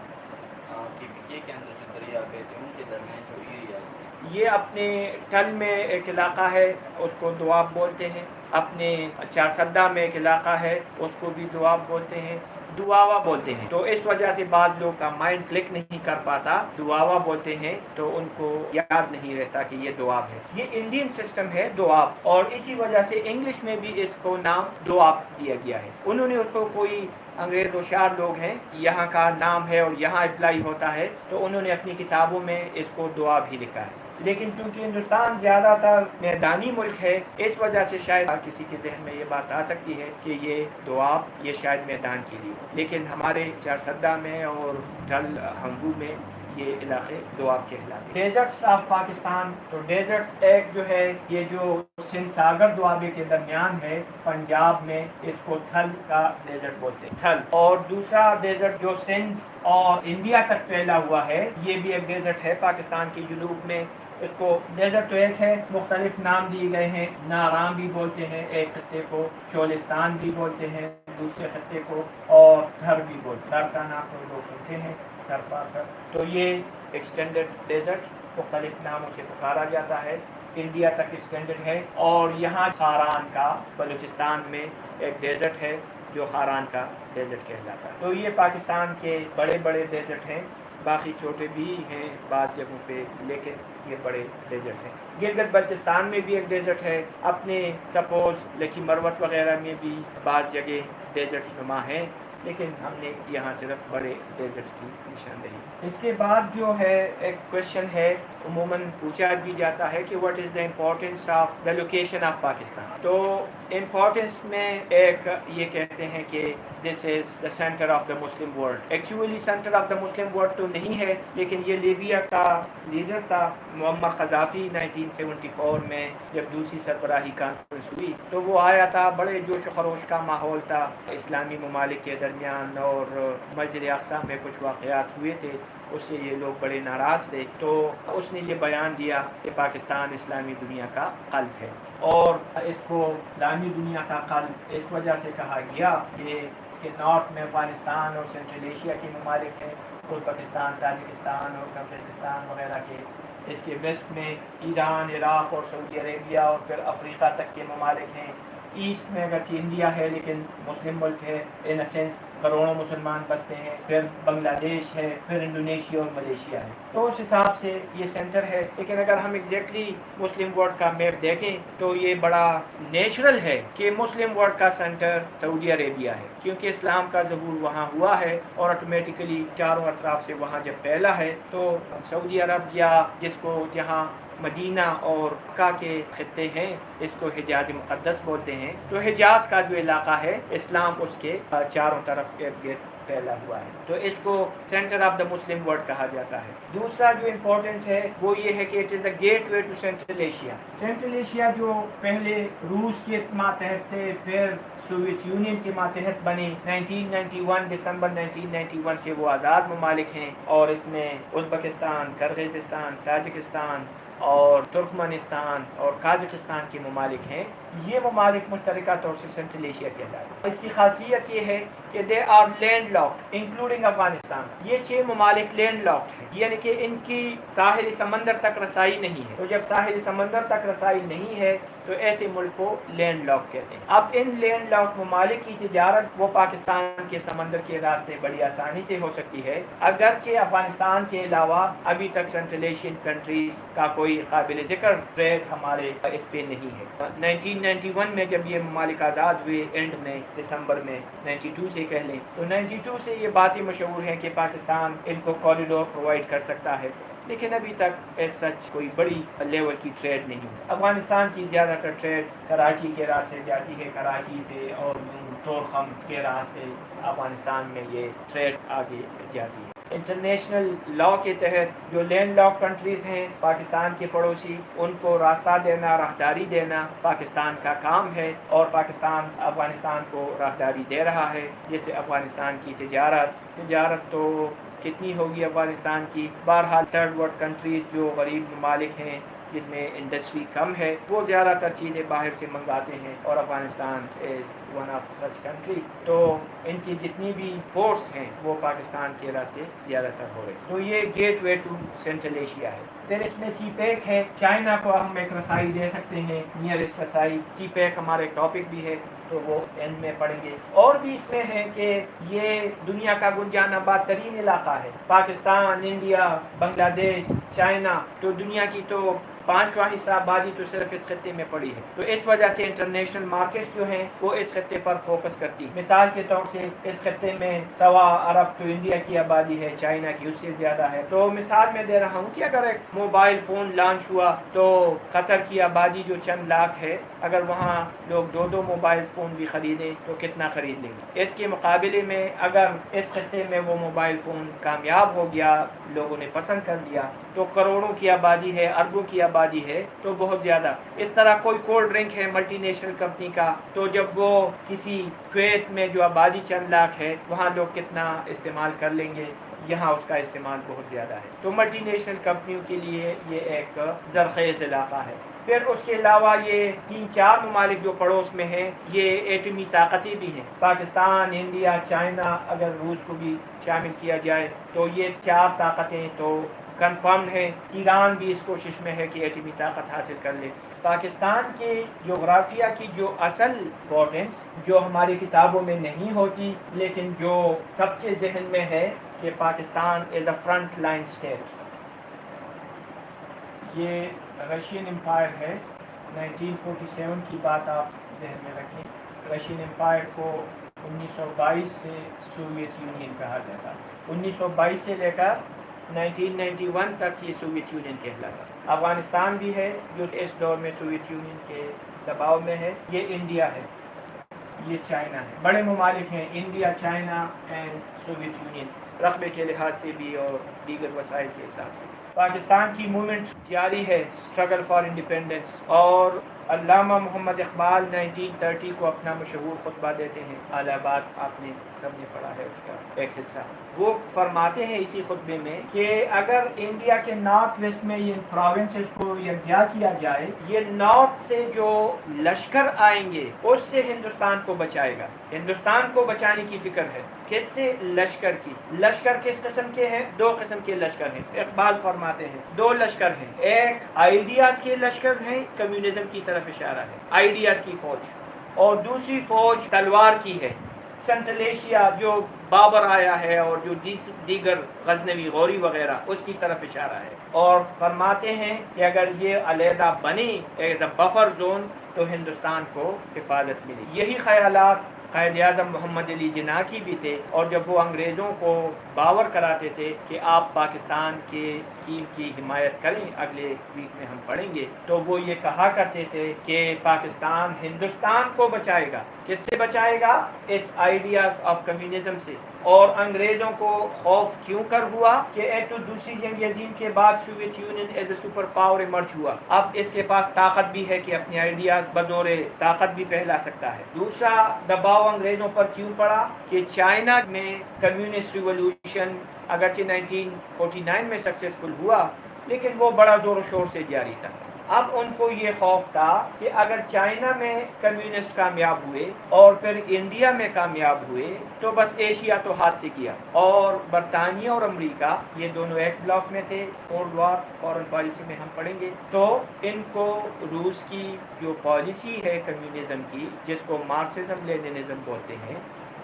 کہ بکے کے اندر جو دریا بہتے ہیں ان کے درمیان جو ایریاز ہیں، یہ اپنے ٹل میں ایک علاقہ ہے اس کو دواب بولتے ہیں، اپنے چارسدہ میں ایک علاقہ ہے اس کو بھی دواب بولتے ہیں، دواوا بولتے ہیں۔ تو اس وجہ سے بعض لوگ کا مائنڈ کلک نہیں کر پاتا، دواوا بولتے ہیں تو ان کو یاد نہیں رہتا کہ یہ دواب ہے۔ یہ انڈین سسٹم ہے دواب، اور اسی وجہ سے انگلش میں بھی اس کو نام دواب دیا گیا ہے۔ انہوں نے اس کو کوئی انگریز ہوشیار لوگ ہیں، یہاں کا نام ہے اور یہاں اپلائی ہوتا ہے تو انہوں نے اپنی کتابوں میں اس کو دواب ہی لکھا ہے، لیکن چونکہ ہندوستان زیادہ تر میدانی ملک ہے اس وجہ سے شاید کسی کے ذہن میں یہ بات آ سکتی ہے کہ یہ دواب یہ شاید میدان کے لیے، لیکن ہمارے چارسدہ میں اور ڈل ہنگو میں یہ علاقے دواب کہلاتے ہیں۔ ڈیزرٹس آف پاکستان، تو ڈیزرٹس ایک جو ہے یہ جو سندھ ساگر دوابے کے درمیان ہے پنجاب میں، اس کو تھل کا ڈیزرٹ بولتے ہیں، تھل۔ اور دوسرا ڈیزرٹ جو سندھ اور انڈیا تک پھیلا ہوا ہے یہ بھی ایک ڈیزرٹ ہے پاکستان کے جنوب میں، اس کو ڈیزرٹ تو ایک ہے، مختلف نام دیے گئے ہیں، نارام بھی بولتے ہیں ایک خطے کو، چولستان بھی بولتے ہیں دوسرے خطے کو، اور تھر بھی بولتے ہیں، تھر کا نام تو لوگ سنتے ہیں تھر پا کر۔ تو یہ ایکسٹینڈڈ ڈیزرٹ مختلف ناموں سے پکارا جاتا ہے، انڈیا تک ایکسٹینڈڈ ہے۔ اور یہاں خاران کا بلوچستان میں ایک ڈیزرٹ ہے جو خاران کا ڈیزرٹ کہلاتا ہے۔ تو یہ پاکستان کے بڑے بڑے ڈیزرٹ ہیں، باقی چھوٹے بھی ہیں بعض جگہوں پہ، لیکن یہ بڑے ڈیزرٹس ہیں۔ گلگت بلتستان میں بھی ایک ڈیزرٹ ہے، اپنے سپوز لکی مروت وغیرہ میں بھی بعض جگہ ڈیزرٹس نما ہیں، لیکن ہم نے یہاں صرف بڑے ڈیزرٹس کی نشاندہی۔ اس کے بعد جو ہے ایک کوشچن ہے عموماً پوچھا بھی جاتا ہے کہ what is the importance of the location of Pakistan. تو امپورٹینس میں ایک یہ کہتے ہیں کہ this is the centre of the Muslim world. Actually centre of the Muslim world تو نہیں ہے، لیکن یہ لیبیا کا لیڈر تھا معمر قذافی 1974 میں جب دوسری سربراہی کانفرنس ہوئی تو وہ آیا تھا، بڑے جوش و خروش کا ماحول تھا اسلامی ممالک کے درمیان، اور مسجد اقصی میں کچھ واقعات ہوئے تھے، اس سے یہ لوگ بڑے ناراض تھے، تو اس نے یہ بیان دیا کہ پاکستان اسلامی دنیا کا قلب ہے، اور اس کو اسلامی دنیا کا قلب اس وجہ سے کہا گیا کہ اس کے نارتھ میں افغانستان اور سینٹرل ایشیا کے ممالک ہیں، پاکستان، تاجکستان اور قزاقستان وغیرہ کے، اس کے ویسٹ میں ایران، عراق اور سعودی عربیہ اور پھر افریقہ تک کے ممالک ہیں، ایسٹ میں اگرچہ انڈیا ہے لیکن مسلم ملک ہے ان سینس، کروڑوں مسلمان بستے ہیں، پھر بنگلہ دیش ہے، پھر انڈونیشیا اور ملیشیا ہے، تو اس حساب سے یہ سینٹر ہے۔ لیکن اگر ہم ایگزیکٹلی مسلم ورلڈ کا میپ دیکھیں تو یہ بڑا نیچرل ہے کہ مسلم ورلڈ کا سینٹر سعودی عربیہ ہے، کیونکہ اسلام کا ظہور وہاں ہوا ہے، اور آٹومیٹیکلی چاروں اطراف سے وہاں جب پھیلا ہے تو سعودی عرب یا جس کو جہاں مدینہ اور مکہ کے خطے ہیں اس کو حجاز مقدس بولتے ہیں، تو حجاز کا جو علاقہ ہے اسلام اس کے چاروں طرف ارد گرد پھیلا ہوا ہے، تو اس کو centre of the Muslim world کہا جاتا ہے۔ دوسرا جو امپورٹنس ہے وہ یہ ہے کہ it is the gateway to Central Asia. Central Asia جو پہلے روس کے ماتحت تھے، پھر سوویت یونین کے ماتحت بنے، 1991 دسمبر 1991 سے وہ آزاد ممالک ہیں، اور اس میں ازبکستان، کرغزستان، تاجکستان، اور ترکمانستان اور قازقستان کے ممالک ہیں، یہ ممالک مشترکہ طور سے سینٹرل ایشیا کہلاتے ہیں۔ اس کی خاصیت یہ ہے کہ the are landlocked including Afghanistan. یہ 6 ممالک لینڈ لاکڈ ہیں، یعنی کہ ان کی ساحل سمندر تک رسائی نہیں ہے۔ تو جب ساحل سمندر تک رسائی نہیں ہے تو ایسے ملک کو لینڈ لاک کہتے ہیں۔ اب ان لینڈ لاک ممالک کی تجارت وہ پاکستان کے سمندر کے راستے بڑی آسانی سے ہو سکتی ہے، اگرچہ افغانستان کے علاوہ ابھی تک سینٹرل ایشین کنٹریز کا کوئی قابل ذکر ٹریڈ ہمارے اس پہ نہیں ہے۔ 1991 میں جب یہ ممالک آزاد ہوئے، اینڈ میں دسمبر میں 92 سے کہہ لیں، تو 92 سے یہ باتیں مشہور ہیں کہ پاکستان ان کو کوریڈور پرووائڈ کر سکتا ہے، لیکن ابھی تک ایس سچ کوئی بڑی لیول کی ٹریڈ نہیں ہے۔ افغانستان کی زیادہ تر ٹریڈ کراچی کے راستے جاتی ہے، کراچی سے اور طورخم کے راستے افغانستان میں یہ ٹریڈ آگے جاتی ہے۔ انٹرنیشنل لاء کے تحت جو لینڈ لاک کنٹریز ہیں پاکستان کے پڑوسی، ان کو راستہ دینا، راہداری دینا پاکستان کا کام ہے، اور پاکستان افغانستان کو راہداری دے رہا ہے، جیسے افغانستان کی تجارت تو کتنی ہوگی افغانستان کی، بہرحال تھرڈ ورلڈ کنٹریز جو غریب ممالک ہیں جن میں انڈسٹری کم ہے، وہ زیادہ تر چیزیں باہر سے منگاتے ہیں، اور Afghanistan is one of such country. تو ان کی جتنی بھی پورٹس ہیں وہ پاکستان کے راستے زیادہ تر ہو رہے ہیں۔ تو یہ gateway to Central Asia ہے۔ پھر اس میں سی پیک ہے، چائنا کو ہم ایک رسائی دے سکتے ہیں، نیئرسٹ رسائی۔ سی پیک ہمارے ٹاپک بھی ہے تو وہ اینڈ میں پڑھیں گے۔ اور بھی اس میں ہے کہ یہ دنیا کا گنجان آباد ترین علاقہ ہے، پاکستان، انڈیا، بنگلہ دیش، چائنا، تو دنیا کی تو 5واں حصہ آبادی تو صرف اس خطے میں پڑی ہے۔ تو اس وجہ سے انٹرنیشنل مارکیٹس جو ہیں وہ اس خطے پر فوکس کرتی ہے۔ مثال کے طور سے اس خطے میں 1.25 ارب تو انڈیا کی آبادی ہے، چائنا کی اس سے زیادہ ہے۔ تو مثال میں دے رہا ہوں کہ اگر ایک موبائل فون لانچ ہوا تو قطر کی آبادی جو چند لاکھ ہے، اگر وہاں لوگ 2 موبائل فون بھی خریدیں تو کتنا خرید لیں گے؟ اس کے مقابلے میں اگر اس خطے میں وہ موبائل فون کامیاب ہو گیا، لوگوں نے پسند کر لیا، تو کروڑوں کی آبادی ہے، اربوں کی آبادی ہے، تو بہت زیادہ۔ اس طرح کوئی کولڈ ڈرنک ہے ملٹی نیشنل کمپنی کا، تو جب وہ کسی کویت میں جو آبادی چند لاکھ ہے، وہاں لوگ کتنا استعمال کر لیں گے، یہاں اس کا استعمال بہت زیادہ ہے۔ تو ملٹی نیشنل کمپنیوں کے لیے یہ ایک زرخیز علاقہ ہے۔ پھر اس کے علاوہ یہ 3-4 ممالک جو پڑوس میں ہیں، یہ ایٹمی طاقتیں بھی ہیں، پاکستان، انڈیا، چائنا، اگر روس کو بھی شامل کیا جائے تو یہ 4 طاقتیں تو کنفرم ہے۔ ایران بھی اس کوشش میں ہے کہ ایٹمی طاقت حاصل کر لے۔ پاکستان کے جغرافیہ کی جو اصل امپورٹنس جو ہماری کتابوں میں نہیں ہوتی لیکن جو سب کے ذہن میں ہے کہ پاکستان از اے فرنٹ لائن اسٹیٹ۔ یہ رشین امپائر ہے، 1947 کی بات آپ ذہن میں رکھیں۔ رشین امپائر کو 1922 سے سوویت یونین کہا جاتا، 1922 سے لے کر 1991 تک یہ سوویت یونین کہلاتا۔ افغانستان بھی ہے جو اس دور میں سوویت یونین کے دباؤ میں ہے، یہ انڈیا ہے، یہ چائنا ہے۔ بڑے ممالک ہیں India, China and Soviet union, رقبے کے لحاظ سے بھی اور دیگر وسائل کے حساب سے۔ پاکستان کی موومنٹ جاری ہے، اسٹرگل فار انڈیپینڈنس، اور علامہ محمد اقبال 1930 کو اپنا مشہور خطبہ دیتے ہیں، الہ آباد، آپ نے سب نے پڑھا ہے اس کا ایک حصہ۔ وہ فرماتے ہیں اسی خطبے میں کہ اگر انڈیا کے نارتھ ویسٹ میں ان پروونسز کو یکجا کیا جائے، یہ نارتھ سے جو لشکر آئیں گے اس سے ہندوستان کو بچائے گا۔ ہندوستان کو بچانے کی فکر ہے، کس سے؟ لشکر کی۔ لشکر کس قسم کے ہیں؟ 2 قسم کے لشکر ہیں، اقبال فرماتے ہیں 2 لشکر ہیں، ایک آئیڈیاز کے لشکر ہیں، کمیونزم کی طرف اشارہ ہے، آئیڈیاز کی فوج، اور دوسری فوج تلوار کی ہے، سینٹرل ایشیا جو بابر آیا ہے اور جو دیگر غزنوی، غوری وغیرہ، اس کی طرف اشارہ ہے، اور فرماتے ہیں کہ اگر یہ علیحدہ بنے ایز اے بفر زون تو ہندوستان کو حفاظت ملی۔ یہی خیالات قائد اعظم محمد علی جناح کی بھی تھے، اور جب وہ انگریزوں کو باور کراتے تھے کہ آپ پاکستان کے اسکیم کی حمایت کریں، اگلے ویک میں ہم پڑھیں گے، تو وہ یہ کہا کرتے تھے کہ پاکستان ہندوستان کو بچائے گا۔ کس سے بچائے گا؟ اس آئیڈیاز آف کمیونزم سے۔ اور انگریزوں کو خوف کیوں کر ہوا کہ ایک تو دوسری جنگ عظیم کے بعد Soviet union as a super power emerge ہوا، اب اس کے پاس طاقت بھی ہے کہ اپنی آئیڈیاز بطور طاقت بھی پھیلا سکتا ہے۔ دوسرا دباؤ انگریزوں پر کیوں پڑا کہ چائنا میں کمیونسٹ ریولوشن اگرچہ 1949 میں سکسیسفل ہوا، لیکن وہ بڑا زور و شور سے جاری تھا۔ اب ان کو یہ خوف تھا کہ اگر چائنا میں کمیونسٹ کامیاب ہوئے اور پھر انڈیا میں کامیاب ہوئے تو بس ایشیا تو ہاتھ سے گیا، اور برطانیہ اور امریکہ یہ دونوں ایک بلاک میں تھے، کولڈ وار فورن پالیسی میں ہم پڑھیں گے، تو ان کو روس کی جو پالیسی ہے کمیونزم کی، جس کو مارکسزم لیننزم بولتے ہیں،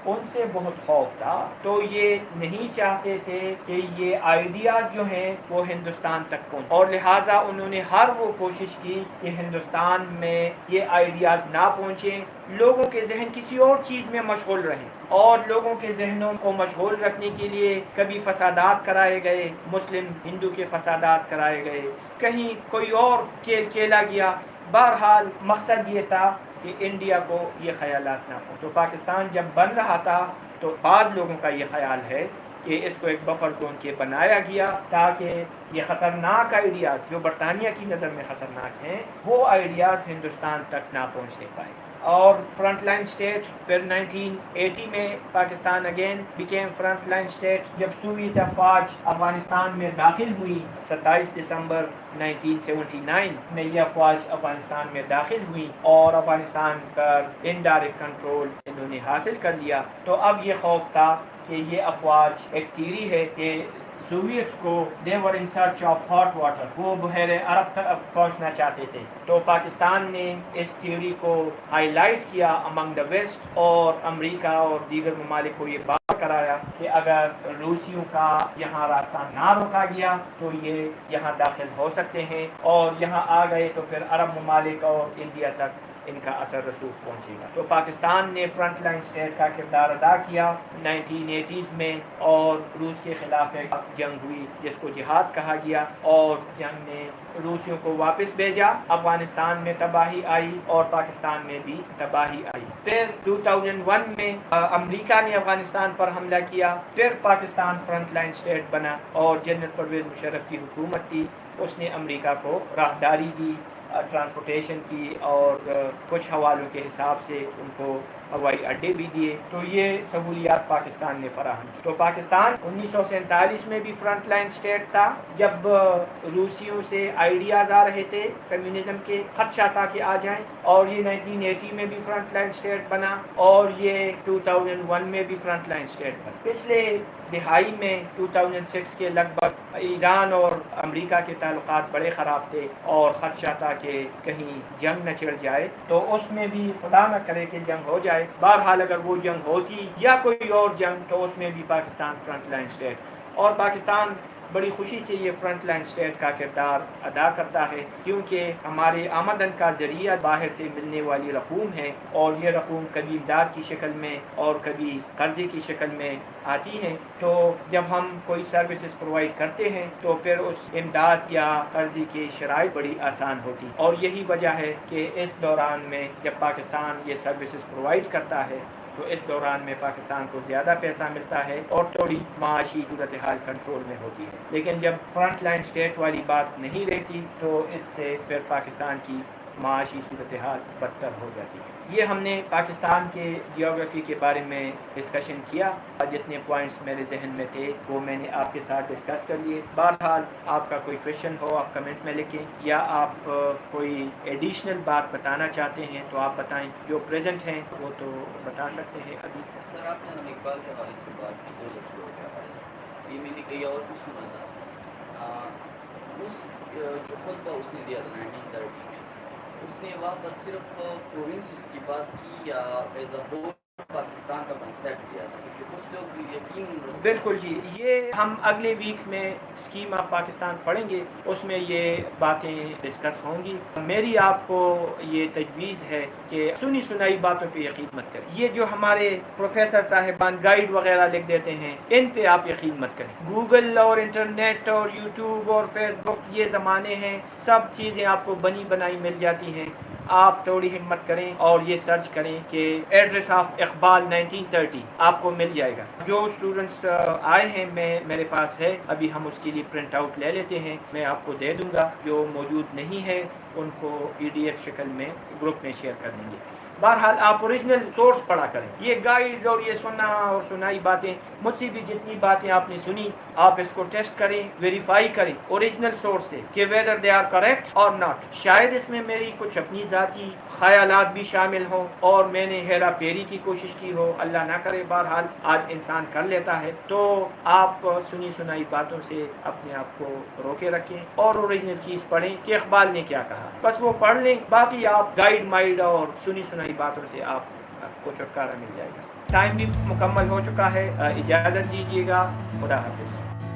ان سے بہت خوف تھا۔ تو یہ نہیں چاہتے تھے کہ یہ آئیڈیاز جو ہیں وہ ہندوستان تک پہنچ، اور لہٰذا انہوں نے ہر وہ کوشش کی کہ ہندوستان میں یہ آئیڈیاز نہ پہنچیں، لوگوں کے ذہن کسی اور چیز میں مشغول رہیں، اور لوگوں کے ذہنوں کو مشغول رکھنے کے لیے کبھی فسادات کرائے گئے، مسلم ہندو کے فسادات کرائے گئے، کہیں کوئی اور کھیل کھیلا گیا۔ بہرحال مقصد یہ تھا کہ انڈیا کو یہ خیالات نہ ہوں۔ تو پاکستان جب بن رہا تھا تو بعض لوگوں کا یہ خیال ہے کہ اس کو ایک بفر زون کے بنایا گیا تاکہ یہ خطرناک آئیڈیاز جو برطانیہ کی نظر میں خطرناک ہیں، وہ آئیڈیاز ہندوستان تک نہ پہنچنے پائے۔ اور فرنٹ لائن اسٹیٹ پھر 1980 میں Pakistan again became front line state, جب سوویت افواج افغانستان میں داخل ہوئی 27 دسمبر 1979 میں، یہ افواج افغانستان میں داخل ہوئی اور افغانستان پر انڈائریکٹ کنٹرول انہوں نے حاصل کر لیا۔ تو اب یہ خوف تھا کہ یہ افواج، ایک تھیوری ہے کہ سوویٹس کو they were in search of hot water، وہ بحیر عرب تک پہنچنا چاہتے تھے۔ تو پاکستان نے اس تھیوری کو ہائی لائٹ کیا امنگ دا ویسٹ، اور امریکہ اور دیگر ممالک کو یہ بات کرایا کہ اگر روسیوں کا یہاں راستہ نہ روکا گیا تو یہ یہاں داخل ہو سکتے ہیں، اور یہاں آ گئے تو پھر عرب ممالک اور انڈیا تک ان کا اثر رسوخ پہنچے گا۔ تو پاکستان نے فرنٹ لائن اسٹیٹ کا کردار ادا کیا 1980s میں، اور روس کے خلاف ایک جنگ ہوئی جس کو جہاد کہا گیا، اور جنگ نے روسیوں کو واپس بھیجا، افغانستان میں تباہی آئی اور پاکستان میں بھی تباہی آئی۔ پھر 2001 میں امریکہ نے افغانستان پر حملہ کیا، پھر پاکستان فرنٹ لائن اسٹیٹ بنا، اور جنرل پرویز مشرف کی حکومت تھی، اس نے امریکہ کو راہداری دی، ٹرانسپورٹیشن کی، اور کچھ حوالوں کے حساب سے ان کو ہوائی اڈے بھی دیے۔ تو یہ سہولیات پاکستان نے فراہم کی۔ تو پاکستان 1947 میں بھی فرنٹ لائن اسٹیٹ تھا، جب روسیوں سے آئیڈیاز آ رہے تھے کمیونزم کے، خدشہ تھا کہ آ جائیں، اور یہ 1980 میں بھی فرنٹ لائن اسٹیٹ بنا، اور یہ 2001 میں بھی فرنٹ لائن اسٹیٹ بنا۔ پچھلے دہائی میں 2006 کے لگ بھگ ایران اور امریکہ کے تعلقات بڑے خراب تھے، اور خدشہ تھا کہ کہیں جنگ نہ چھڑ جائے، تو اس میں بھی خدا نہ کرے کہ جنگ ہو جائے، بہرحال اگر وہ جنگ ہوتی یا کوئی اور جنگ تو اس میں بھی پاکستان فرنٹ لائن اسٹیٹ، اور پاکستان بڑی خوشی سے یہ فرنٹ لائن اسٹیٹ کا کردار ادا کرتا ہے، کیونکہ ہمارے آمدن کا ذریعہ باہر سے ملنے والی رقوم ہے، اور یہ رقوم کبھی امداد کی شکل میں اور کبھی قرضے کی شکل میں آتی ہیں۔ تو جب ہم کوئی سروسز پرووائڈ کرتے ہیں تو پھر اس امداد یا قرضے کی شرائط بڑی آسان ہوتی، اور یہی وجہ ہے کہ اس دوران میں جب پاکستان یہ سروسز پرووائڈ کرتا ہے تو اس دوران میں پاکستان کو زیادہ پیسہ ملتا ہے اور تھوڑی معاشی صورتحال کنٹرول میں ہوتی ہے۔ لیکن جب فرنٹ لائن اسٹیٹ والی بات نہیں رہتی تو اس سے پھر پاکستان کی معاشی صورتحال بدتر ہو جاتی ہے۔ یہ ہم نے پاکستان کے جیوگرافی کے بارے میں ڈسکشن کیا، جتنے پوائنٹس میرے ذہن میں تھے وہ میں نے آپ کے ساتھ ڈسکس کر لیے۔ بہرحال آپ کا کوئی کویشچن ہو آپ کمنٹ میں لکھیں، یا آپ کوئی ایڈیشنل بات بتانا چاہتے ہیں تو آپ بتائیں، جو پریزنٹ ہیں وہ تو بتا سکتے ہیں ابھی۔ سر آپ نے اقبال کے حوالے سے بات کی، دو لشکروں کے حوالے سے، یہ میں نے کئی اور بھی سنا تھا۔ اس جو خطبہ اس نے دیا تھا 1930 میں، اس نے وہاں پر صرف پروونسز کی بات کی یا ایز اے ہول پاکستان کا کنسیپٹ دیا تھا؟ کیونکہ کچھ لوگ بھی یقین بالکل جی، یہ ہم اگلے ویک میں اسکیم آف پاکستان پڑھیں گے، اس میں یہ باتیں ڈسکس ہوں گی۔ میری آپ کو یہ تجویز ہے کہ سنی سنائی باتوں پہ یقین مت کریں، یہ جو ہمارے پروفیسر صاحبان گائیڈ وغیرہ لکھ دیتے ہیں ان پہ آپ یقین مت کریں۔ گوگل اور انٹرنیٹ اور یوٹیوب اور فیس بک یہ زمانے ہیں، سب چیزیں آپ کو بنی بنائی مل جاتی ہیں۔ آپ تھوڑی ہمت کریں اور یہ سرچ کریں کہ ایڈریس آف اقبال 1930 آپ کو مل جائے گا۔ جو اسٹوڈنٹس آئے ہیں میرے پاس ہے، ابھی ہم اس کے لیے پرنٹ آؤٹ لے لیتے ہیں، میں آپ کو دے دوں گا۔ جو موجود نہیں ہے ان کو PDF شکل میں گروپ میں شیئر کر دیں گے. بہرحال آپ اوریجنل سورس پڑھا کریں. یہ گائیڈز اور یہ سننا اور سنائی باتیں, مجھ سے بھی جتنی باتیں آپ نے سنی آپ اس کو ٹیسٹ کریں, ویریفائی کریں اوریجنل سورس سے کہ ویدر دے آر کریکٹ اور ناٹ. شاید اس میں میری کچھ اپنی ذاتی خیالات بھی شامل ہوں اور میں نے ہیرا پھیری کی کوشش کی ہو, اللہ نہ کرے. بہرحال آج انسان کر لیتا ہے, تو آپ سنی سنائی باتوں سے اپنے آپ کو روکے رکھیں اور اوریجنل چیز پڑھیں کہ اقبال نے کیا کہا, بس وہ پڑھ لیں. باقی آپ گائیڈ مائڈ اور سنی سنائی باتوں سے آپ کو چھٹکارا مل جائے گا. ٹائم بھی مکمل ہو چکا ہے, اجازت دیجیے گا. خدا حافظ.